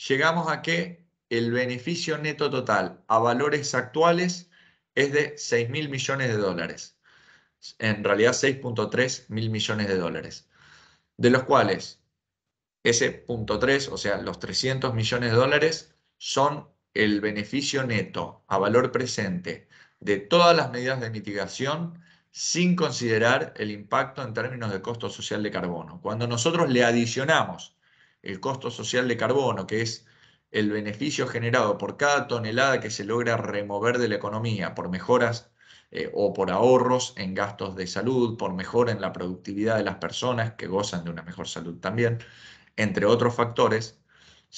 llegamos a que el beneficio neto total a valores actuales es de 6.000 millones de dólares. En realidad 6.3 mil millones de dólares. De los cuales ese 0.3, o sea, los 300 millones de dólares, son el beneficio neto a valor presente de todas las medidas de mitigación sin considerar el impacto en términos de costo social de carbono. Cuando nosotros le adicionamos el costo social de carbono, que es el beneficio generado por cada tonelada que se logra remover de la economía por mejoras o por ahorros en gastos de salud, por mejora en la productividad de las personas que gozan de una mejor salud también, entre otros factores,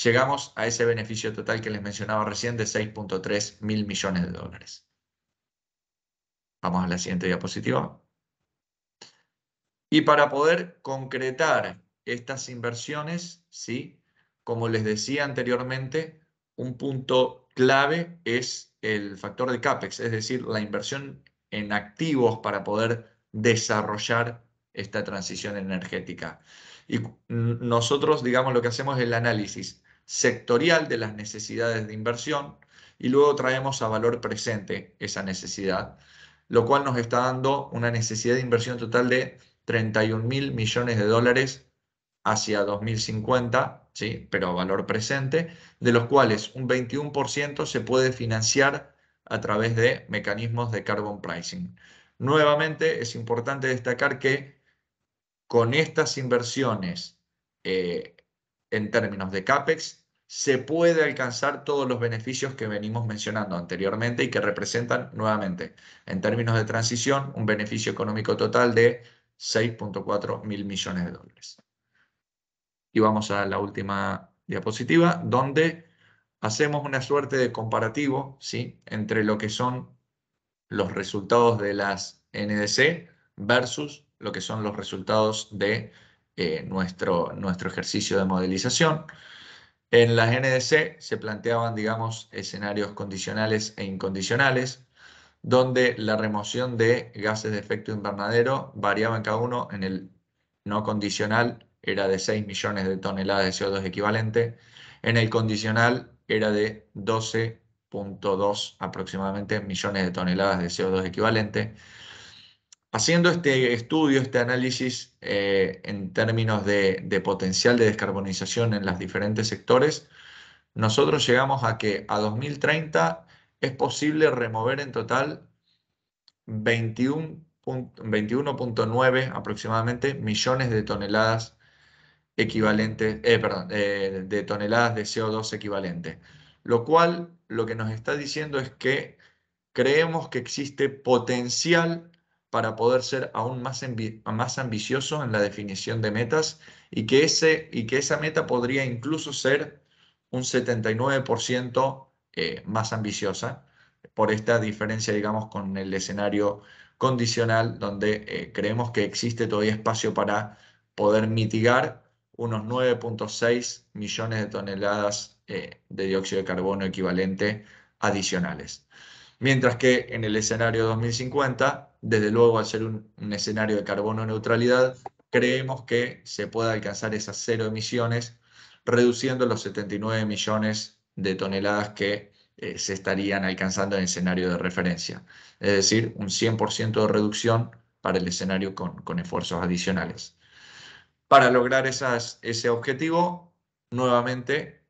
llegamos a ese beneficio total que les mencionaba recién de 6.3 mil millones de dólares. Vamos a la siguiente diapositiva. Y para poder concretar estas inversiones, ¿sí? Como les decía anteriormente, un punto clave es el factor de CAPEX, es decir, la inversión en activos para poder desarrollar esta transición energética. Y nosotros, digamos, lo que hacemos es el análisis sectorial de las necesidades de inversión y luego traemos a valor presente esa necesidad, lo cual nos está dando una necesidad de inversión total de 31.000 millones de dólares hacia 2050, ¿sí? Pero a valor presente, de los cuales un 21% se puede financiar a través de mecanismos de carbon pricing. Nuevamente, es importante destacar que con estas inversiones en términos de CAPEX, se puede alcanzar todos los beneficios que venimos mencionando anteriormente y que representan, nuevamente, en términos de transición, un beneficio económico total de 6.4 mil millones de dólares. Y vamos a la última diapositiva, donde hacemos una suerte de comparativo, ¿sí? Entre lo que son los resultados de las NDC versus lo que son los resultados de nuestro ejercicio de modelización. En las NDC se planteaban, digamos, escenarios condicionales e incondicionales, donde la remoción de gases de efecto invernadero variaba en cada uno. En el no condicional era de 6 millones de toneladas de CO2 equivalente, en el condicional era de 12.2 aproximadamente millones de toneladas de CO2 equivalente. Haciendo este estudio, este análisis en términos de potencial de descarbonización en los diferentes sectores, nosotros llegamos a que a 2030 es posible remover en total 21.9 aproximadamente millones de toneladas equivalentes, de toneladas de CO2 equivalente. Lo cual lo que nos está diciendo es que creemos que existe potencial para poder ser aún más ambicioso en la definición de metas y que esa meta podría incluso ser un 79% más ambiciosa por esta diferencia, digamos, con el escenario condicional, donde creemos que existe todavía espacio para poder mitigar unos 9.6 millones de toneladas de dióxido de carbono equivalente adicionales. Mientras que en el escenario 2050, desde luego al ser un escenario de carbono neutralidad, creemos que se puede alcanzar esas cero emisiones, reduciendo los 79 millones de toneladas que se estarían alcanzando en el escenario de referencia. Es decir, un 100% de reducción para el escenario con esfuerzos adicionales. Para lograr ese objetivo, nuevamente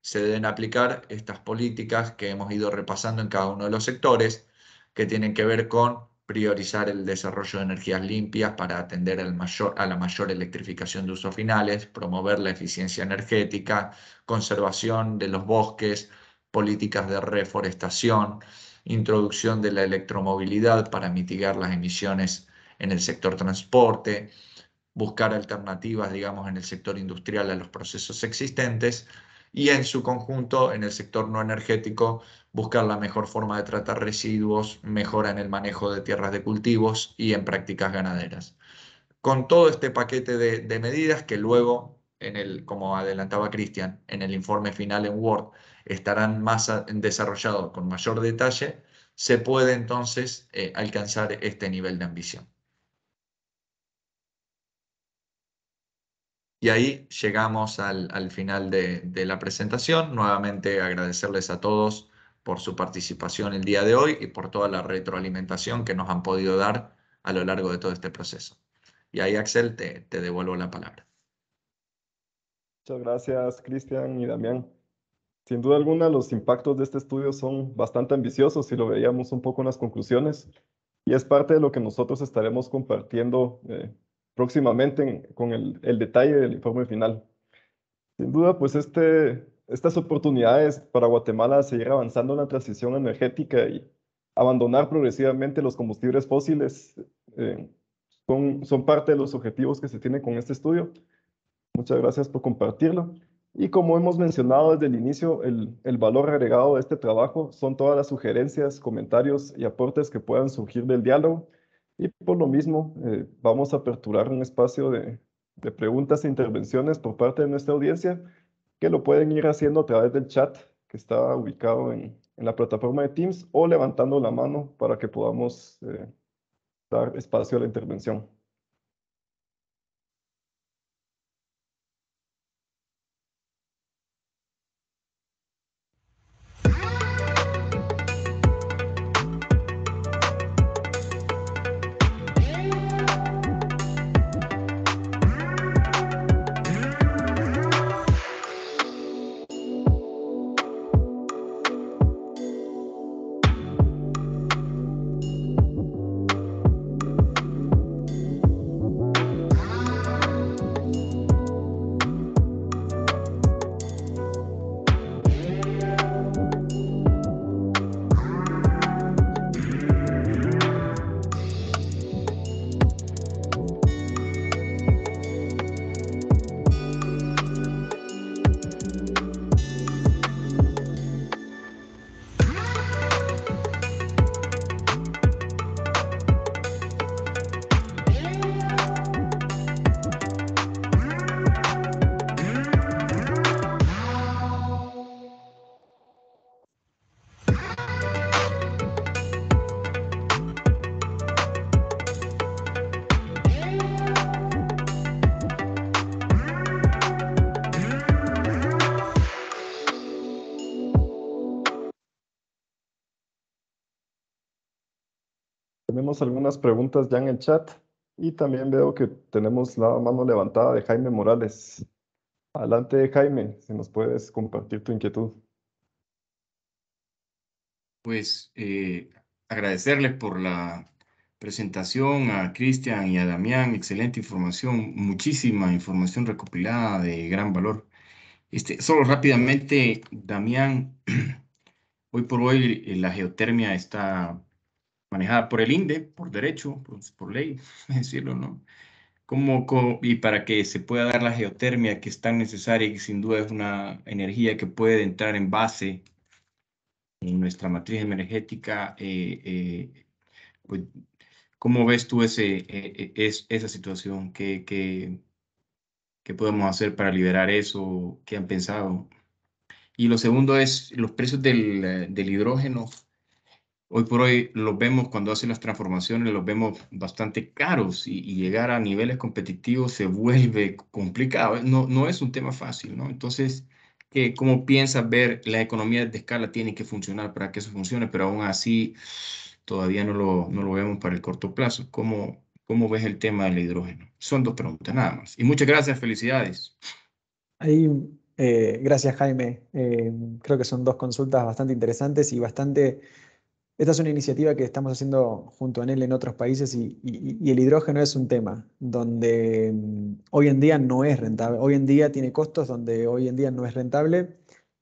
se deben aplicar estas políticas que hemos ido repasando en cada uno de los sectores, que tienen que ver con priorizar el desarrollo de energías limpias para atender a la mayor electrificación de usos finales, promover la eficiencia energética, conservación de los bosques, políticas de reforestación, introducción de la electromovilidad para mitigar las emisiones en el sector transporte, buscar alternativas, digamos, en el sector industrial a los procesos existentes y en su conjunto, en el sector no energético, buscar la mejor forma de tratar residuos, mejora en el manejo de tierras de cultivos y en prácticas ganaderas. Con todo este paquete de medidas que luego, como adelantaba Cristian, en el informe final en Word estarán más desarrollados con mayor detalle, se puede entonces alcanzar este nivel de ambición. Y ahí llegamos al final de la presentación. Nuevamente agradecerles a todos por su participación el día de hoy y por toda la retroalimentación que nos han podido dar a lo largo de todo este proceso. Y ahí, Axel, te devuelvo la palabra. Muchas gracias, Cristian y Damián. Sin duda alguna, los impactos de este estudio son bastante ambiciosos y lo veíamos un poco en las conclusiones. Y es parte de lo que nosotros estaremos compartiendo próximamente con el detalle del informe final. Sin duda, pues estas oportunidades para Guatemala de seguir avanzando en la transición energética y abandonar progresivamente los combustibles fósiles son parte de los objetivos que se tienen con este estudio. Muchas gracias por compartirlo. Y como hemos mencionado desde el inicio, el valor agregado de este trabajo son todas las sugerencias, comentarios y aportes que puedan surgir del diálogo. Y por lo mismo, vamos a aperturar un espacio de preguntas e intervenciones por parte de nuestra audiencia, que lo pueden ir haciendo a través del chat que está ubicado en la plataforma de Teams o levantando la mano para que podamos dar espacio a la intervención. Tenemos algunas preguntas ya en el chat y también veo que tenemos la mano levantada de Jaime Morales. Adelante, Jaime, si nos puedes compartir tu inquietud. Pues agradecerles por la presentación a Cristian y a Damián. Excelente información, muchísima información recopilada de gran valor. Solo rápidamente, Damián, hoy por hoy la geotermia está manejada por el INDE, por derecho, por ley, decirlo, ¿no? Y para que se pueda dar la geotermia que es tan necesaria y que sin duda es una energía que puede entrar en base en nuestra matriz energética, pues, ¿cómo ves tú esa situación? ¿Qué podemos hacer para liberar eso? ¿Qué han pensado? Y lo segundo es los precios del hidrógeno. Hoy por hoy los vemos cuando hacen las transformaciones, los vemos bastante caros y llegar a niveles competitivos se vuelve complicado. No es un tema fácil, ¿no? Entonces, ¿cómo piensas ver la economía de escala tiene que funcionar para que eso funcione, pero aún así todavía no lo vemos para el corto plazo? ¿Cómo ves el tema del hidrógeno? Son dos preguntas nada más. Y muchas gracias, felicidades. Ahí, gracias, Jaime. Creo que son dos consultas bastante interesantes y bastante... Esta es una iniciativa que estamos haciendo junto a él en otros países y el hidrógeno es un tema donde hoy en día no es rentable. Hoy en día tiene costos donde hoy en día no es rentable.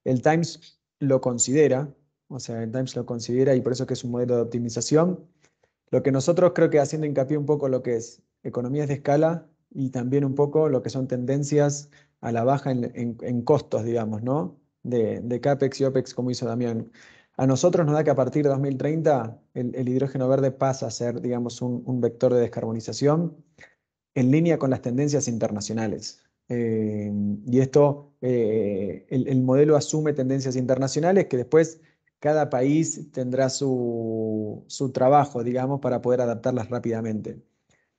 El Times lo considera, o sea, el Times lo considera y por eso que es un modelo de optimización. Lo que nosotros creo que haciendo hincapié un poco lo que es economías de escala y también un poco lo que son tendencias a la baja en costos, digamos, ¿no? De CAPEX y OPEX, como hizo Damián. A nosotros nos da que a partir de 2030 el hidrógeno verde pasa a ser, digamos, un vector de descarbonización en línea con las tendencias internacionales. Y esto, el modelo asume tendencias internacionales que después cada país tendrá su trabajo, digamos, para poder adaptarlas rápidamente.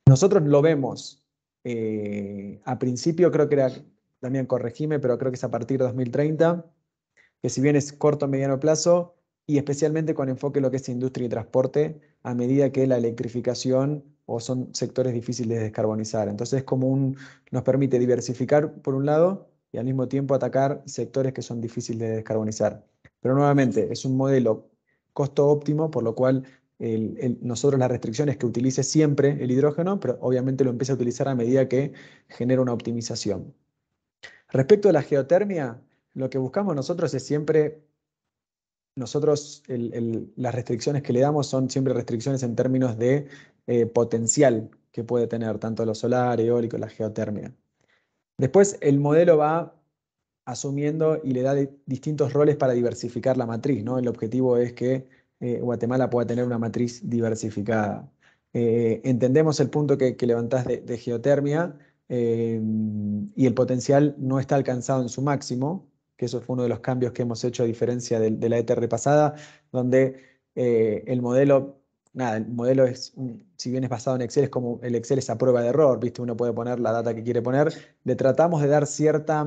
Nosotros lo vemos, a principio creo que era, también corregime, pero creo que es a partir de 2030, que si bien es corto o mediano plazo, y especialmente con enfoque en lo que es industria y transporte, a medida que la electrificación o son sectores difíciles de descarbonizar. Entonces es como nos permite diversificar por un lado y al mismo tiempo atacar sectores que son difíciles de descarbonizar. Pero nuevamente es un modelo costo óptimo, por lo cual nosotros la restricción es que utilice siempre el hidrógeno, pero obviamente lo empieza a utilizar a medida que genera una optimización. Respecto a la geotermia, lo que buscamos nosotros es siempre, las restricciones que le damos son siempre restricciones en términos de potencial que puede tener tanto lo solar, eólico, la geotermia. Después el modelo va asumiendo y le da distintos roles para diversificar la matriz, ¿no? El objetivo es que Guatemala pueda tener una matriz diversificada. Entendemos el punto que levantás de geotermia y el potencial no está alcanzado en su máximo, que eso fue uno de los cambios que hemos hecho a diferencia de la ETR pasada, donde el modelo es, si bien es basado en Excel, es como el Excel es a prueba de error, ¿viste? Uno puede poner la data que quiere poner, le tratamos de dar cierta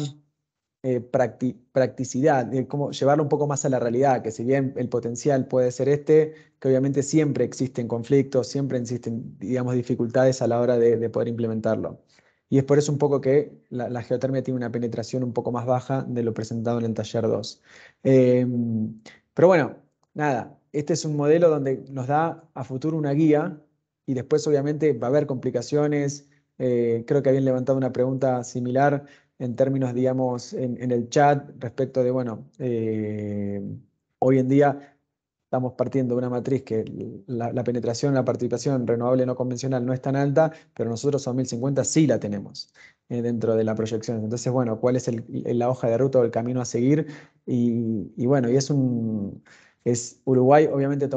practicidad, como llevarlo un poco más a la realidad, que si bien el potencial puede ser que obviamente siempre existen conflictos, siempre existen, digamos, dificultades a la hora de poder implementarlo. Y es por eso un poco que la geotermia tiene una penetración un poco más baja de lo presentado en el taller 2. Pero bueno, nada, este es un modelo donde nos da a futuro una guía y después obviamente va a haber complicaciones. Creo que habían levantado una pregunta similar en términos, digamos, en el chat respecto de, bueno, hoy en día estamos partiendo de una matriz que la penetración, la participación renovable no convencional no es tan alta, pero nosotros a 2050 sí la tenemos dentro de la proyección. Entonces, bueno, ¿cuál es la hoja de ruta o el camino a seguir? Y bueno, y Uruguay obviamente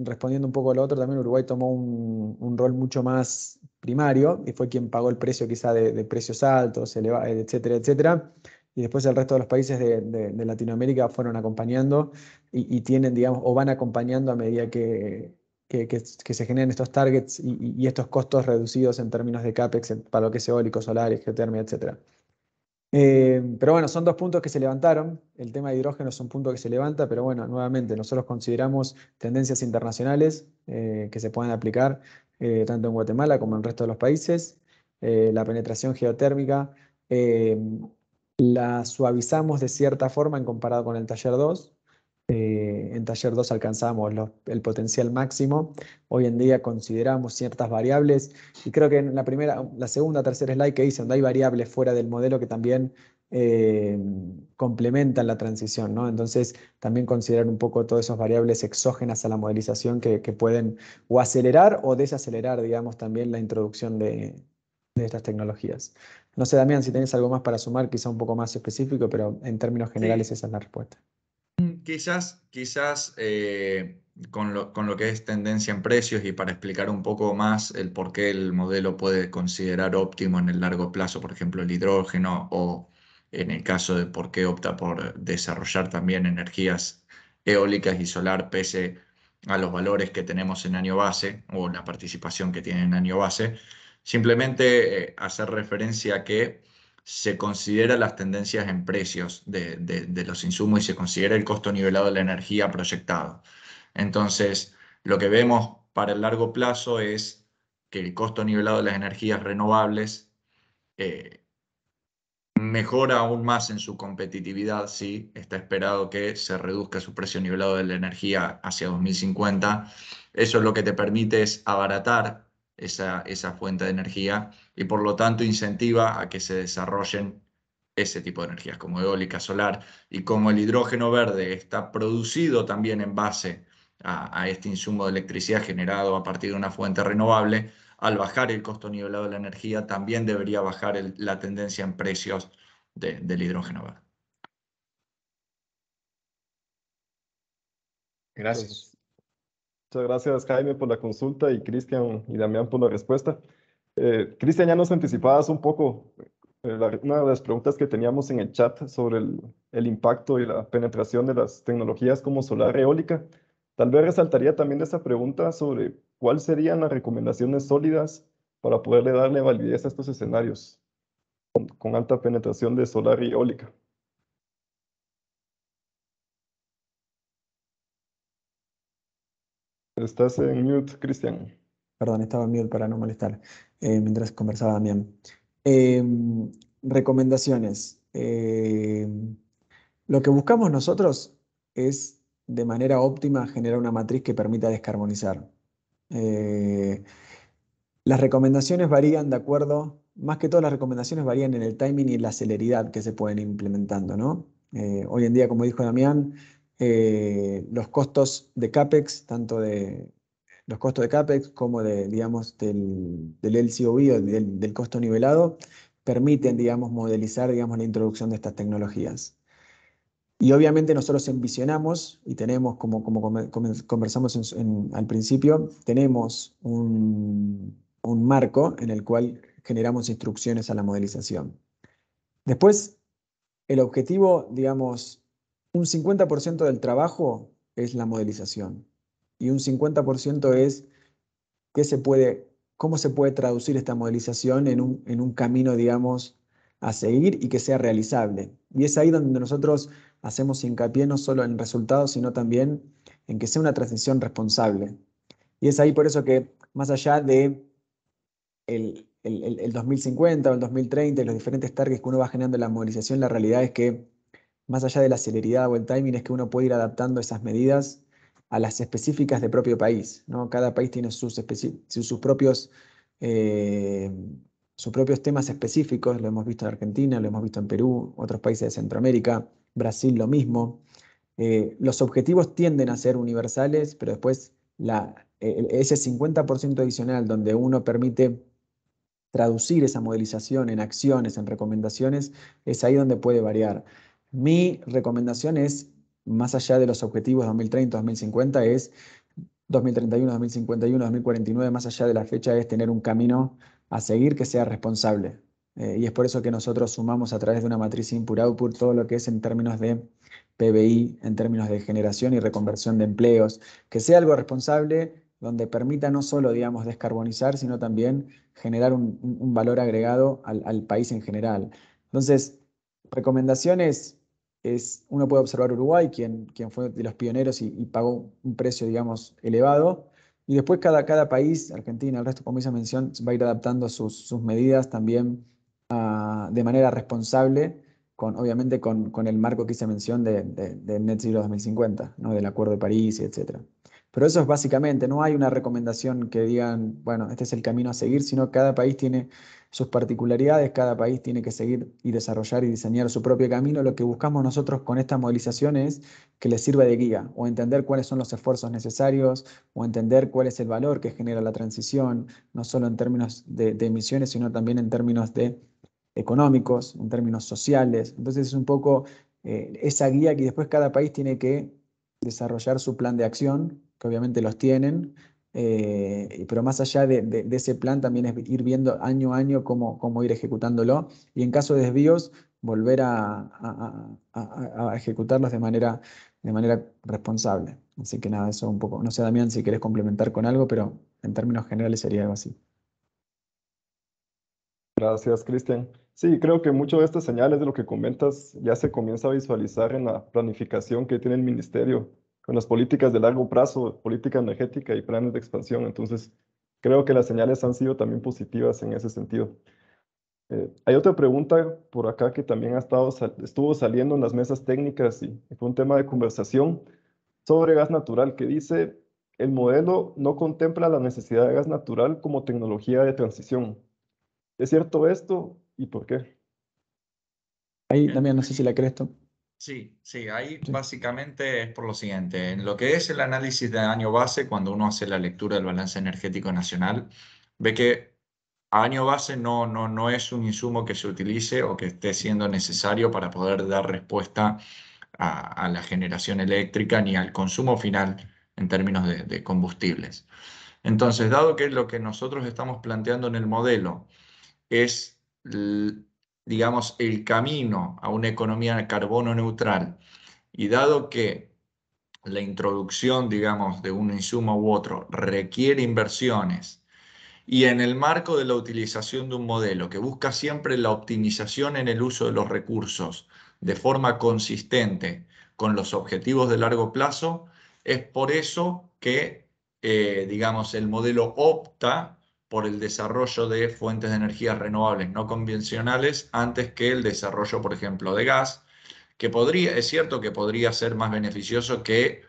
respondiendo un poco a lo otro, también Uruguay tomó un rol mucho más primario y fue quien pagó el precio quizá de precios altos, etcétera, etcétera. Y después el resto de los países de Latinoamérica fueron acompañando y tienen, digamos, o van acompañando a medida que se generen estos targets y estos costos reducidos en términos de CAPEX para lo que es eólico, solar, geotermia, etcétera. Pero bueno, son dos puntos que se levantaron. El tema de hidrógeno es un punto que se levanta, pero bueno, nuevamente nosotros consideramos tendencias internacionales que se pueden aplicar tanto en Guatemala como en el resto de los países. La penetración geotérmica la suavizamos de cierta forma en comparado con el taller 2. En taller 2 alcanzamos el potencial máximo. Hoy en día consideramos ciertas variables y creo que en la segunda, tercera slide que hice, donde hay variables fuera del modelo que también complementan la transición, ¿no? Entonces, también considerar un poco todas esas variables exógenas a la modelización que pueden o acelerar o desacelerar, digamos, también la introducción de estas tecnologías. No sé, Damián, si tenés algo más para sumar, quizá un poco más específico, pero en términos generales Sí, esa es la respuesta. quizás con lo que es tendencia en precios y para explicar un poco más el por qué el modelo puede considerar óptimo en el largo plazo, por ejemplo, el hidrógeno, o en el caso de por qué opta por desarrollar también energías eólicas y solar pese a los valores que tenemos en año base o la participación que tiene en año base. Simplemente hacer referencia a que se considera las tendencias en precios de los insumos y se considera el costo nivelado de la energía proyectado. Entonces, lo que vemos para el largo plazo es que el costo nivelado de las energías renovables eh, mejora aún más en su competitividad, sí, está esperado que se reduzca su precio nivelado de la energía hacia 2050. Eso es lo que te permite es abaratar esa fuente de energía y por lo tanto incentiva a que se desarrollen ese tipo de energías como eólica, solar, y como el hidrógeno verde está producido también en base a este insumo de electricidad generado a partir de una fuente renovable. Al bajar el costo nivelado de la energía, también debería bajar la tendencia en precios del hidrógeno verde. Gracias. Muchas gracias, Jaime, por la consulta y Cristian y Damián por la respuesta. Cristian, ya nos anticipabas un poco una de las preguntas que teníamos en el chat sobre el impacto y la penetración de las tecnologías como solar y eólica. Tal vez resaltaría también esa pregunta sobre cuáles serían las recomendaciones sólidas para poderle darle validez a estos escenarios con alta penetración de solar y eólica. Estás en mute, Cristian. Perdón, estaba en mute para no molestar mientras conversaba Damián. Recomendaciones. Lo que buscamos nosotros es de manera óptima generar una matriz que permita descarbonizar. Las recomendaciones varían de acuerdo, más que todas las recomendaciones varían en el timing y la celeridad que se pueden ir implementando, ¿no? Hoy en día, como dijo Damián, los costos de CAPEX, tanto de los costos de CAPEX como digamos, del LCOE o del costo nivelado, permiten, digamos, modelizar, digamos, la introducción de estas tecnologías. Y obviamente nosotros envisionamos y tenemos, como conversamos al principio, tenemos un marco en el cual generamos instrucciones a la modelización. Después, el objetivo, digamos, un 50% del trabajo es la modelización y un 50% es cómo se puede traducir esta modelización en un camino, digamos, a seguir y que sea realizable. Y es ahí donde nosotros hacemos hincapié no solo en resultados, sino también en que sea una transición responsable. Y es ahí por eso que, más allá de el 2050 o el 2030 y los diferentes targets que uno va generando en la movilización, la realidad es que, más allá de la celeridad o el timing, es que uno puede ir adaptando esas medidas a las específicas de propio país, ¿no? Cada país tiene sus propios temas específicos, lo hemos visto en Argentina, lo hemos visto en Perú, otros países de Centroamérica, Brasil lo mismo. Los objetivos tienden a ser universales, pero después ese 50% adicional donde uno permite traducir esa modelización en acciones, en recomendaciones, es ahí donde puede variar. Mi recomendación es, más allá de los objetivos 2030, 2050, es 2031, 2051, 2049, más allá de la fecha, es tener un camino a seguir que sea responsable. Y es por eso que nosotros sumamos a través de una matriz input-output todo lo que es en términos de PBI, en términos de generación y reconversión de empleos, que sea algo responsable, donde permita no solo, digamos, descarbonizar, sino también generar un valor agregado al país en general. Entonces, recomendaciones uno puede observar Uruguay, quien fue de los pioneros y pagó un precio, digamos, elevado. Y después cada país, Argentina, el resto, como hice mención, va a ir adaptando sus medidas también de manera responsable obviamente con el marco que hice mención de Net Zero 2050, ¿no? Del Acuerdo de París, etc. Pero eso es básicamente, no hay una recomendación que digan, bueno, este es el camino a seguir, sino cada país tiene sus particularidades, cada país tiene que seguir y desarrollar y diseñar su propio camino. Lo que buscamos nosotros con esta movilización es que les sirva de guía, o entender cuáles son los esfuerzos necesarios, o entender cuál es el valor que genera la transición, no solo en términos de emisiones, sino también en términos económicos, en términos sociales. Entonces es un poco esa guía que después cada país tiene que desarrollar su plan de acción, que obviamente los tienen, pero más allá de ese plan también es ir viendo año a año cómo ir ejecutándolo y en caso de desvíos volver a ejecutarlos de manera responsable. Así que nada, eso un poco. No sé, Damián, si querés complementar con algo, pero en términos generales sería algo así. Gracias, Cristian. Sí, creo que muchas de estas señales de lo que comentas ya se comienza a visualizar en la planificación que tiene el ministerio con las políticas de largo plazo, política energética y planes de expansión. Entonces, creo que las señales han sido también positivas en ese sentido. Hay otra pregunta por acá que también estuvo saliendo en las mesas técnicas y fue un tema de conversación sobre gas natural que dice, el modelo no contempla la necesidad de gas natural como tecnología de transición. ¿Es cierto esto y por qué? Ahí, Damián, no sé si la crees tú. Sí, ahí básicamente es por lo siguiente. En lo que es el análisis de año base, cuando uno hace la lectura del balance energético nacional, ve que a año base no es un insumo que se utilice o que esté siendo necesario para poder dar respuesta a la generación eléctrica ni al consumo final en términos de combustibles. Entonces, dado que lo que nosotros estamos planteando en el modelo es, digamos, el camino a una economía de carbono neutral, y dado que la introducción, digamos, de un insumo u otro requiere inversiones, y en el marco de la utilización de un modelo que busca siempre la optimización en el uso de los recursos de forma consistente con los objetivos de largo plazo, es por eso que, digamos, el modelo opta por el desarrollo de fuentes de energías renovables no convencionales antes que el desarrollo, por ejemplo, de gas, que es cierto que podría ser más beneficioso que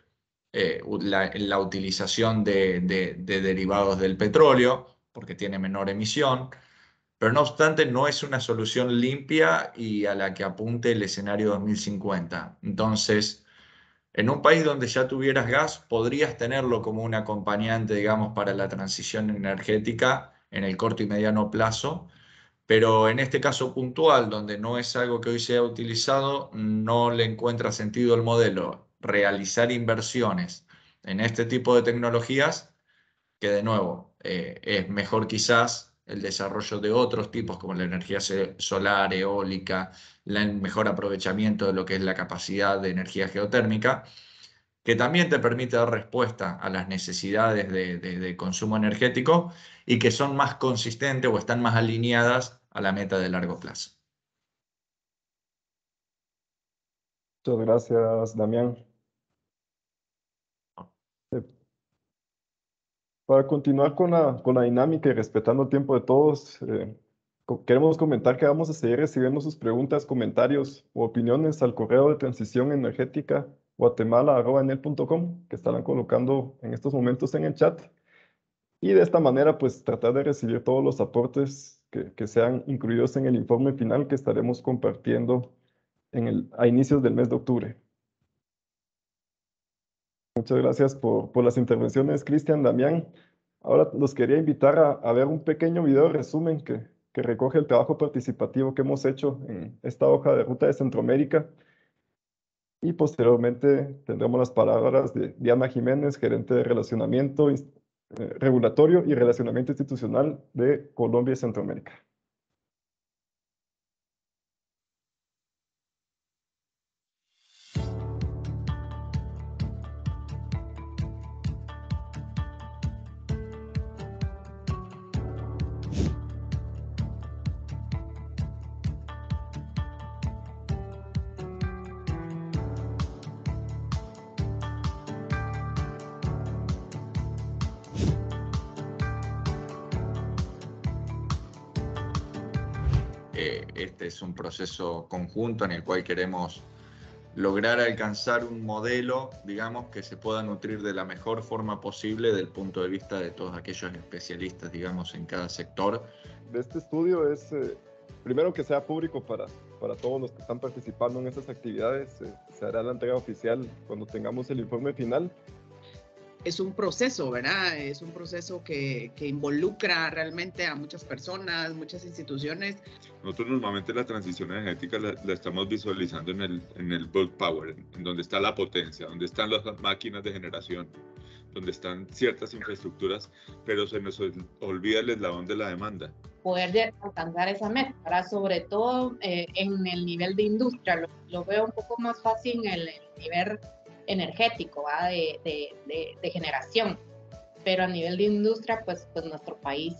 la utilización de derivados del petróleo, porque tiene menor emisión, pero no obstante no es una solución limpia y a la que apunte el escenario 2050. Entonces, en un país donde ya tuvieras gas, podrías tenerlo como un acompañante, digamos, para la transición energética en el corto y mediano plazo, pero en este caso puntual, donde no es algo que hoy sea utilizado, no le encuentra sentido el modelo realizar inversiones en este tipo de tecnologías, que de nuevo es mejor quizás el desarrollo de otros tipos como la energía solar, eólica, el mejor aprovechamiento de lo que es la capacidad de energía geotérmica, que también te permite dar respuesta a las necesidades de consumo energético y que son más consistentes o están más alineadas a la meta de largo plazo. Muchas gracias, Damián. Para continuar con la dinámica y respetando el tiempo de todos, queremos comentar que vamos a seguir recibiendo sus preguntas, comentarios o opiniones al correo de transición energética guatemala@enel.com que estarán colocando en estos momentos en el chat. Y de esta manera, pues tratar de recibir todos los aportes que sean incluidos en el informe final que estaremos compartiendo a inicios del mes de octubre. Muchas gracias por las intervenciones, Cristian, Damián. Ahora los quería invitar a ver un pequeño video resumen que recoge el trabajo participativo que hemos hecho en esta hoja de ruta de Centroamérica. Y posteriormente tendremos las palabras de Diana Jiménez, gerente de relacionamiento regulatorio y relacionamiento institucional de Colombia y Centroamérica. Este es un proceso conjunto en el cual queremos lograr alcanzar un modelo, digamos, que se pueda nutrir de la mejor forma posible del punto de vista de todos aquellos especialistas, digamos, en cada sector. De este estudio es, primero, que sea público para todos los que están participando en estas actividades. Se hará la entrega oficial cuando tengamos el informe final. Es un proceso, ¿verdad? Es un proceso que involucra realmente a muchas personas, muchas instituciones. Nosotros normalmente la transición energética la estamos visualizando en el bulk power, en donde está la potencia, donde están las máquinas de generación, donde están ciertas infraestructuras, pero se nos olvida el eslabón de la demanda. Poder alcanzar esa meta, ¿verdad? Sobre todo en el nivel de industria. Lo veo un poco más fácil en el nivel energético, de generación, pero a nivel de industria, pues nuestro país,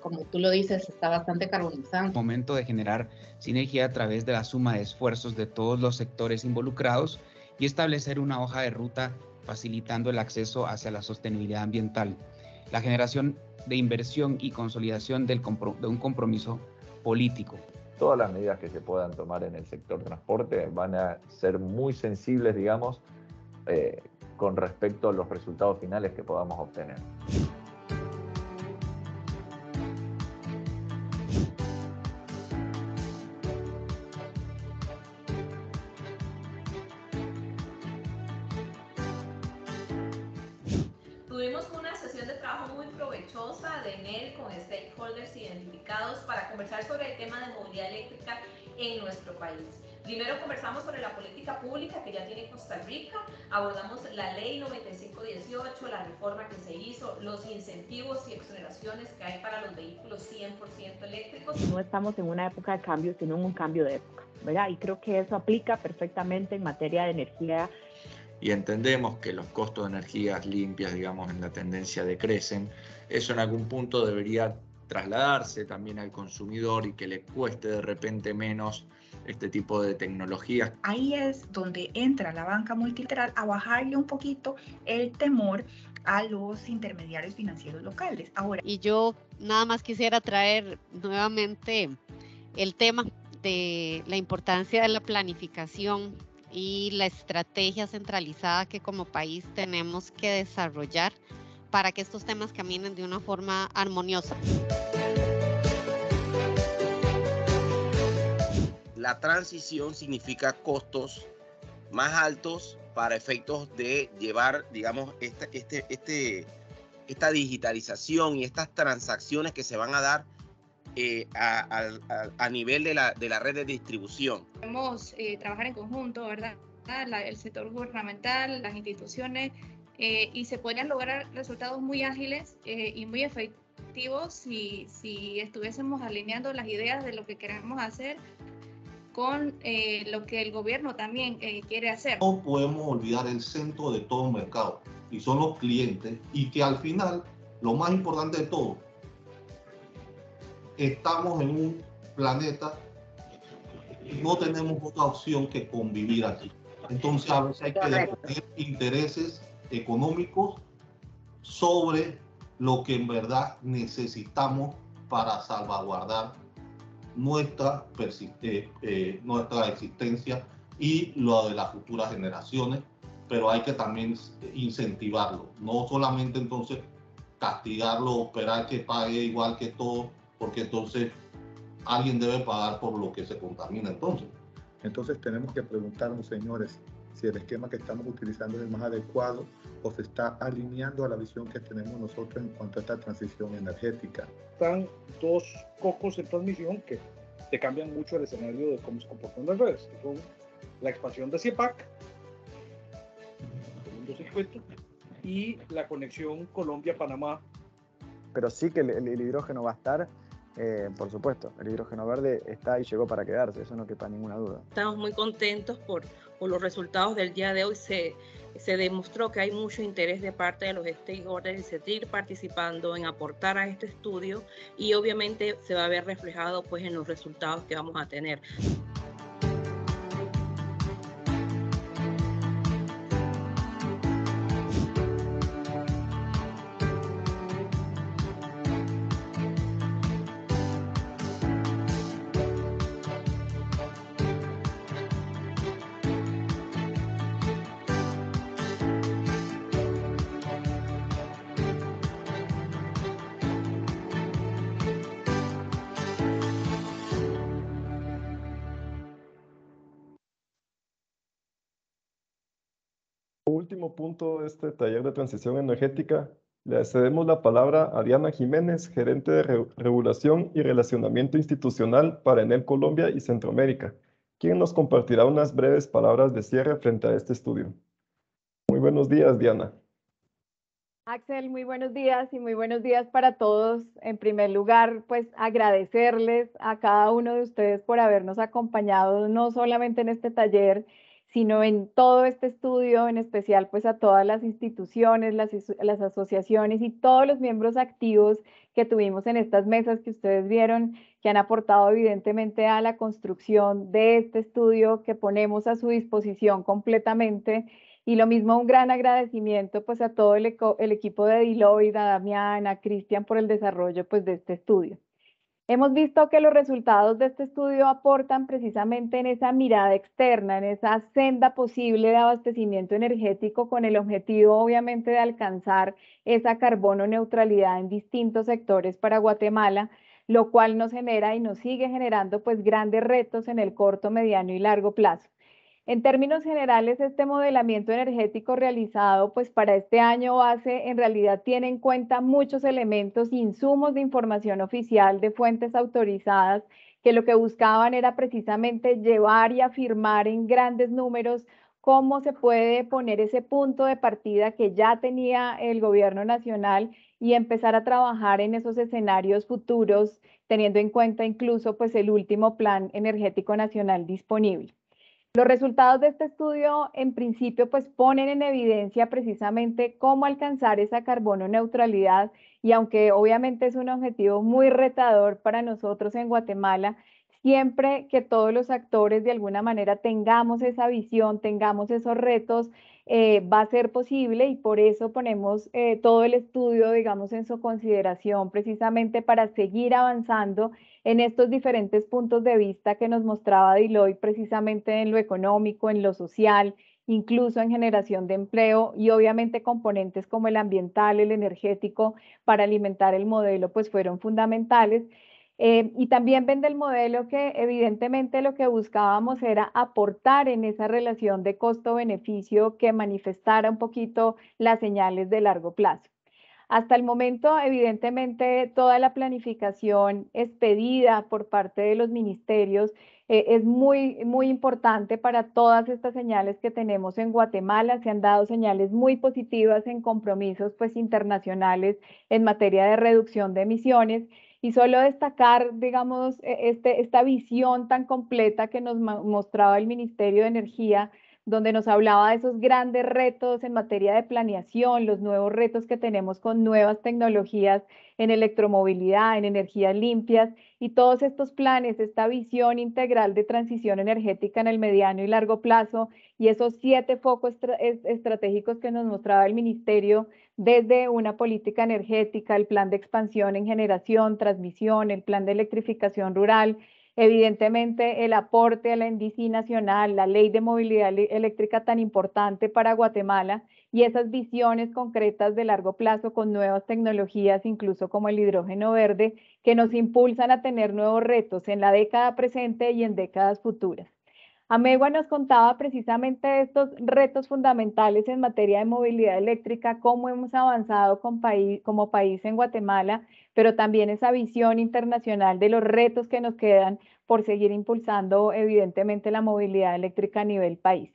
como tú lo dices, está bastante carbonizado. Momento de generar sinergia a través de la suma de esfuerzos de todos los sectores involucrados y establecer una hoja de ruta facilitando el acceso hacia la sostenibilidad ambiental, la generación de inversión y consolidación de un compromiso político. Todas las medidas que se puedan tomar en el sector transporte van a ser muy sensibles, digamos, con respecto a los resultados finales que podamos obtener. Tuvimos una sesión de trabajo muy provechosa de NEL con stakeholders identificados para conversar sobre el tema de movilidad eléctrica en nuestro país. Primero conversamos sobre la política pública que ya tiene Costa Rica, abordamos la ley 9518, la reforma que se hizo, los incentivos y exoneraciones que hay para los vehículos 100% eléctricos. No estamos en una época de cambio, sino en un cambio de época, ¿verdad? Y creo que eso aplica perfectamente en materia de energía. Y entendemos que los costos de energías limpias, digamos, en la tendencia decrecen. Eso en algún punto debería trasladarse también al consumidor y que le cueste de repente menos este tipo de tecnologías. Ahí es donde entra la banca multilateral a bajarle un poquito el temor a los intermediarios financieros locales. Ahora, y yo nada más quisiera traer nuevamente el tema de la importancia de la planificación y la estrategia centralizada que como país tenemos que desarrollar para que estos temas caminen de una forma armoniosa. La transición significa costos más altos para efectos de llevar, digamos, esta digitalización y estas transacciones que se van a dar a nivel de la red de distribución. Podemos trabajar en conjunto, ¿verdad? El sector gubernamental, las instituciones, y se podrían lograr resultados muy ágiles y muy efectivos si estuviésemos alineando las ideas de lo que queremos hacer con lo que el gobierno también quiere hacer. No podemos olvidar el centro de todo mercado, y son los clientes, y que al final, lo más importante de todo, estamos en un planeta y no tenemos otra opción que convivir aquí. Entonces a veces hay que deponer intereses económicos sobre lo que en verdad necesitamos para salvaguardar nuestra existencia y lo de las futuras generaciones, pero hay que también incentivarlo, no solamente entonces castigarlo, esperar que pague igual que todo, porque entonces alguien debe pagar por lo que se contamina entonces. Entonces tenemos que preguntarnos, señores, si el esquema que estamos utilizando es el más adecuado o se está alineando a la visión que tenemos nosotros en cuanto a esta transición energética. Están dos focos en transmisión que te cambian mucho el escenario de cómo se comportan las redes, que son la expansión de CIEPAC, segundo circuito, y la conexión Colombia-Panamá. Pero sí que el hidrógeno va a estar, por supuesto, el hidrógeno verde está y llegó para quedarse, eso no quepa ninguna duda. Estamos muy contentos por los resultados del día de hoy. Se demostró que hay mucho interés de parte de los stakeholders en seguir participando, en aportar a este estudio, y obviamente se va a ver reflejado pues en los resultados que vamos a tener. último punto de este taller de transición energética, le cedemos la palabra a Diana Jiménez, gerente de regulación y relacionamiento institucional para Enel Colombia y Centroamérica, quien nos compartirá unas breves palabras de cierre frente a este estudio. Muy buenos días, Diana. Axel, muy buenos días y muy buenos días para todos. En primer lugar, pues agradecerles a cada uno de ustedes por habernos acompañado, no solamente en este taller, sino en todo este estudio, en especial pues a todas las instituciones, las asociaciones y todos los miembros activos que tuvimos en estas mesas que ustedes vieron, que han aportado evidentemente a la construcción de este estudio que ponemos a su disposición completamente. Y lo mismo, un gran agradecimiento pues a todo el equipo de Deloitte, a Damián, a Cristian por el desarrollo pues de este estudio. Hemos visto que los resultados de este estudio aportan precisamente en esa mirada externa, en esa senda posible de abastecimiento energético con el objetivo obviamente de alcanzar esa carbono neutralidad en distintos sectores para Guatemala, lo cual nos genera y nos sigue generando pues grandes retos en el corto, mediano y largo plazo. En términos generales, este modelamiento energético realizado pues para este año base en realidad tiene en cuenta muchos elementos, insumos de información oficial de fuentes autorizadas que lo que buscaban era precisamente llevar y afirmar en grandes números cómo se puede poner ese punto de partida que ya tenía el gobierno nacional y empezar a trabajar en esos escenarios futuros, teniendo en cuenta incluso pues el último plan energético nacional disponible. Los resultados de este estudio, en principio, pues ponen en evidencia precisamente cómo alcanzar esa carbono neutralidad y aunque obviamente es un objetivo muy retador para nosotros en Guatemala, siempre que todos los actores de alguna manera tengamos esa visión, tengamos esos retos, va a ser posible y por eso ponemos todo el estudio, digamos, en su consideración precisamente para seguir avanzando en estos diferentes puntos de vista que nos mostraba Deloitte precisamente en lo económico, en lo social, incluso en generación de empleo y obviamente componentes como el ambiental, el energético para alimentar el modelo pues fueron fundamentales. Y también ven del modelo que evidentemente lo que buscábamos era aportar en esa relación de costo-beneficio que manifestara un poquito las señales de largo plazo. Hasta el momento, evidentemente, toda la planificación expedida por parte de los ministerios es muy importante para todas estas señales que tenemos en Guatemala. Se han dado señales muy positivas en compromisos pues, internacionales en materia de reducción de emisiones. Y solo destacar, digamos, esta visión tan completa que nos mostraba el Ministerio de Energía, donde nos hablaba de esos grandes retos en materia de planeación, los nuevos retos que tenemos con nuevas tecnologías en electromovilidad, en energías limpias y todos estos planes, esta visión integral de transición energética en el mediano y largo plazo y esos 7 focos estratégicos que nos mostraba el Ministerio desde una política energética, el plan de expansión en generación, transmisión, el plan de electrificación rural, evidentemente el aporte a la NDC nacional, la ley de movilidad eléctrica tan importante para Guatemala y esas visiones concretas de largo plazo con nuevas tecnologías, incluso como el hidrógeno verde, que nos impulsan a tener nuevos retos en la década presente y en décadas futuras. Amegua nos contaba precisamente estos retos fundamentales en materia de movilidad eléctrica, cómo hemos avanzado como país en Guatemala, pero también esa visión internacional de los retos que nos quedan por seguir impulsando evidentemente la movilidad eléctrica a nivel país.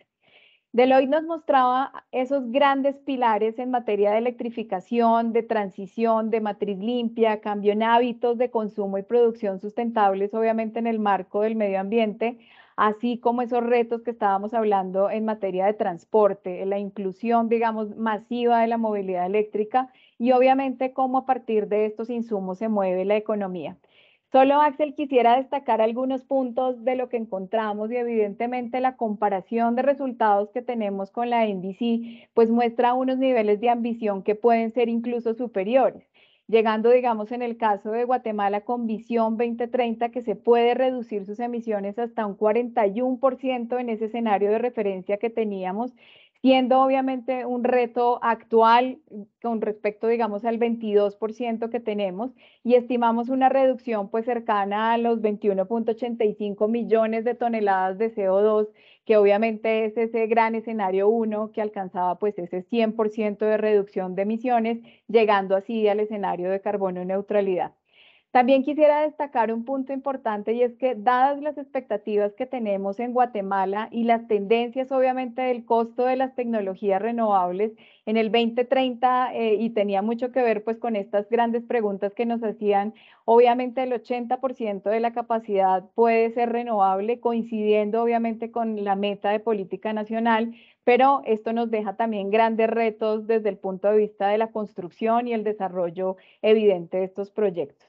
Deloitte nos mostraba esos grandes pilares en materia de electrificación, de transición, de matriz limpia, cambio en hábitos de consumo y producción sustentables, obviamente en el marco del medio ambiente, así como esos retos que estábamos hablando en materia de transporte, la inclusión, digamos, masiva de la movilidad eléctrica y obviamente cómo a partir de estos insumos se mueve la economía. Solo, Axel, quisiera destacar algunos puntos de lo que encontramos y evidentemente la comparación de resultados que tenemos con la NDC pues muestra unos niveles de ambición que pueden ser incluso superiores, llegando, digamos, en el caso de Guatemala con Visión 2030 que se puede reducir sus emisiones hasta un 41% en ese escenario de referencia que teníamos, siendo obviamente un reto actual con respecto, digamos, al 22% que tenemos, y estimamos una reducción pues cercana a los 21.85 millones de toneladas de CO2, que obviamente es ese gran escenario 1 que alcanzaba pues ese 100% de reducción de emisiones, llegando así al escenario de carbono neutralidad. También quisiera destacar un punto importante, y es que dadas las expectativas que tenemos en Guatemala y las tendencias obviamente del costo de las tecnologías renovables en el 2030, y tenía mucho que ver pues con estas grandes preguntas que nos hacían, obviamente el 80% de la capacidad puede ser renovable, coincidiendo obviamente con la meta de política nacional, pero esto nos deja también grandes retos desde el punto de vista de la construcción y el desarrollo evidente de estos proyectos.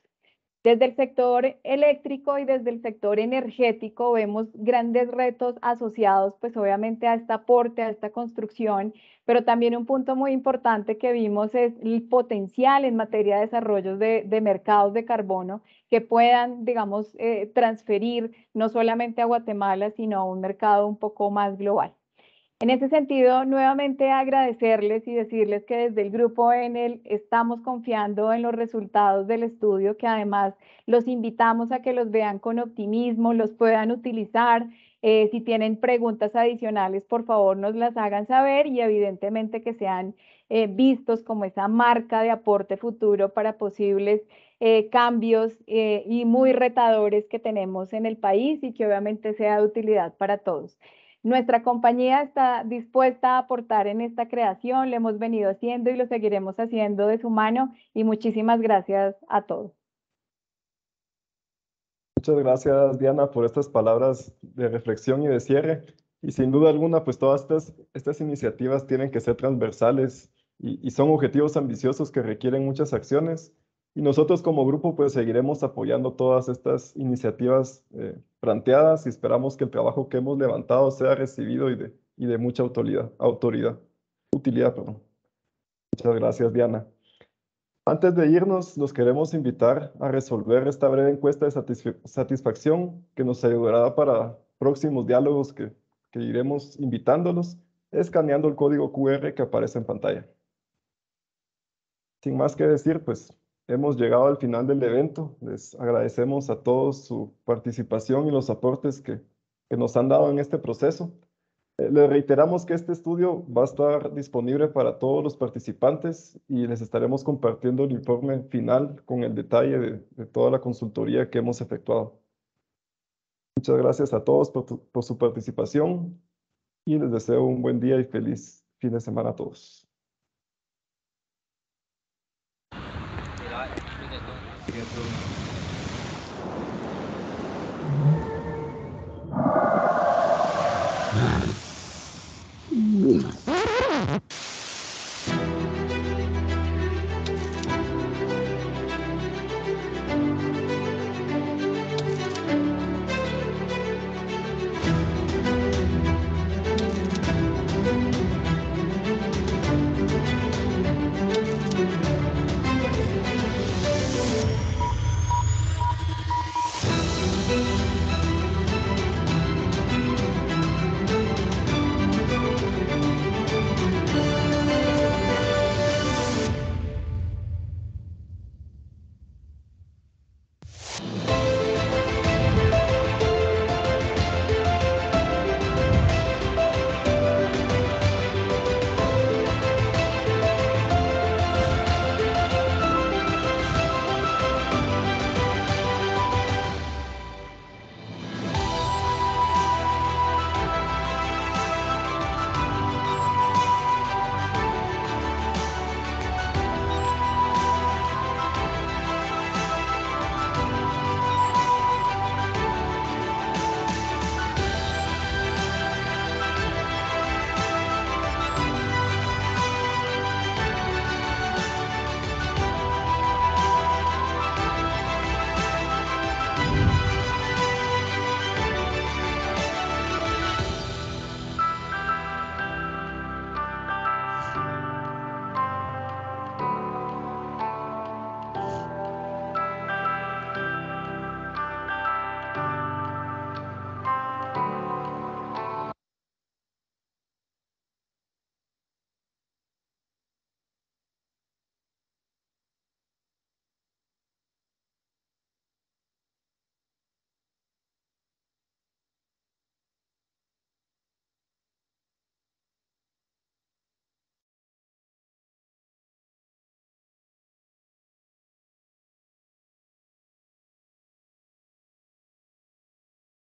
Desde el sector eléctrico y desde el sector energético vemos grandes retos asociados pues obviamente a este aporte, a esta construcción, pero también un punto muy importante que vimos es el potencial en materia de desarrollos de mercados de carbono que puedan, digamos, transferir no solamente a Guatemala, sino a un mercado un poco más global. En ese sentido, nuevamente agradecerles y decirles que desde el Grupo Enel estamos confiando en los resultados del estudio, que además los invitamos a que los vean con optimismo, los puedan utilizar. Si tienen preguntas adicionales, por favor nos las hagan saber, y evidentemente que sean vistos como esa marca de aporte futuro para posibles cambios y muy retadores que tenemos en el país, y que obviamente sea de utilidad para todos. Nuestra compañía está dispuesta a aportar en esta creación, lo hemos venido haciendo y lo seguiremos haciendo de su mano, y muchísimas gracias a todos. Muchas gracias, Diana, por estas palabras de reflexión y de cierre. Y sin duda alguna, pues todas estas iniciativas tienen que ser transversales y son objetivos ambiciosos que requieren muchas acciones. Y nosotros como grupo pues seguiremos apoyando todas estas iniciativas planteadas, y esperamos que el trabajo que hemos levantado sea recibido y de mucha utilidad. Muchas gracias, Diana. Antes de irnos, los queremos invitar a resolver esta breve encuesta de satisfacción que nos ayudará para próximos diálogos que iremos invitándolos, escaneando el código QR que aparece en pantalla. Sin más que decir, pues hemos llegado al final del evento. Les agradecemos a todos su participación y los aportes que nos han dado en este proceso. Les reiteramos que este estudio va a estar disponible para todos los participantes, y les estaremos compartiendo el informe final con el detalle de toda la consultoría que hemos efectuado. Muchas gracias a todos por su participación, y les deseo un buen día y feliz fin de semana a todos. Gracias.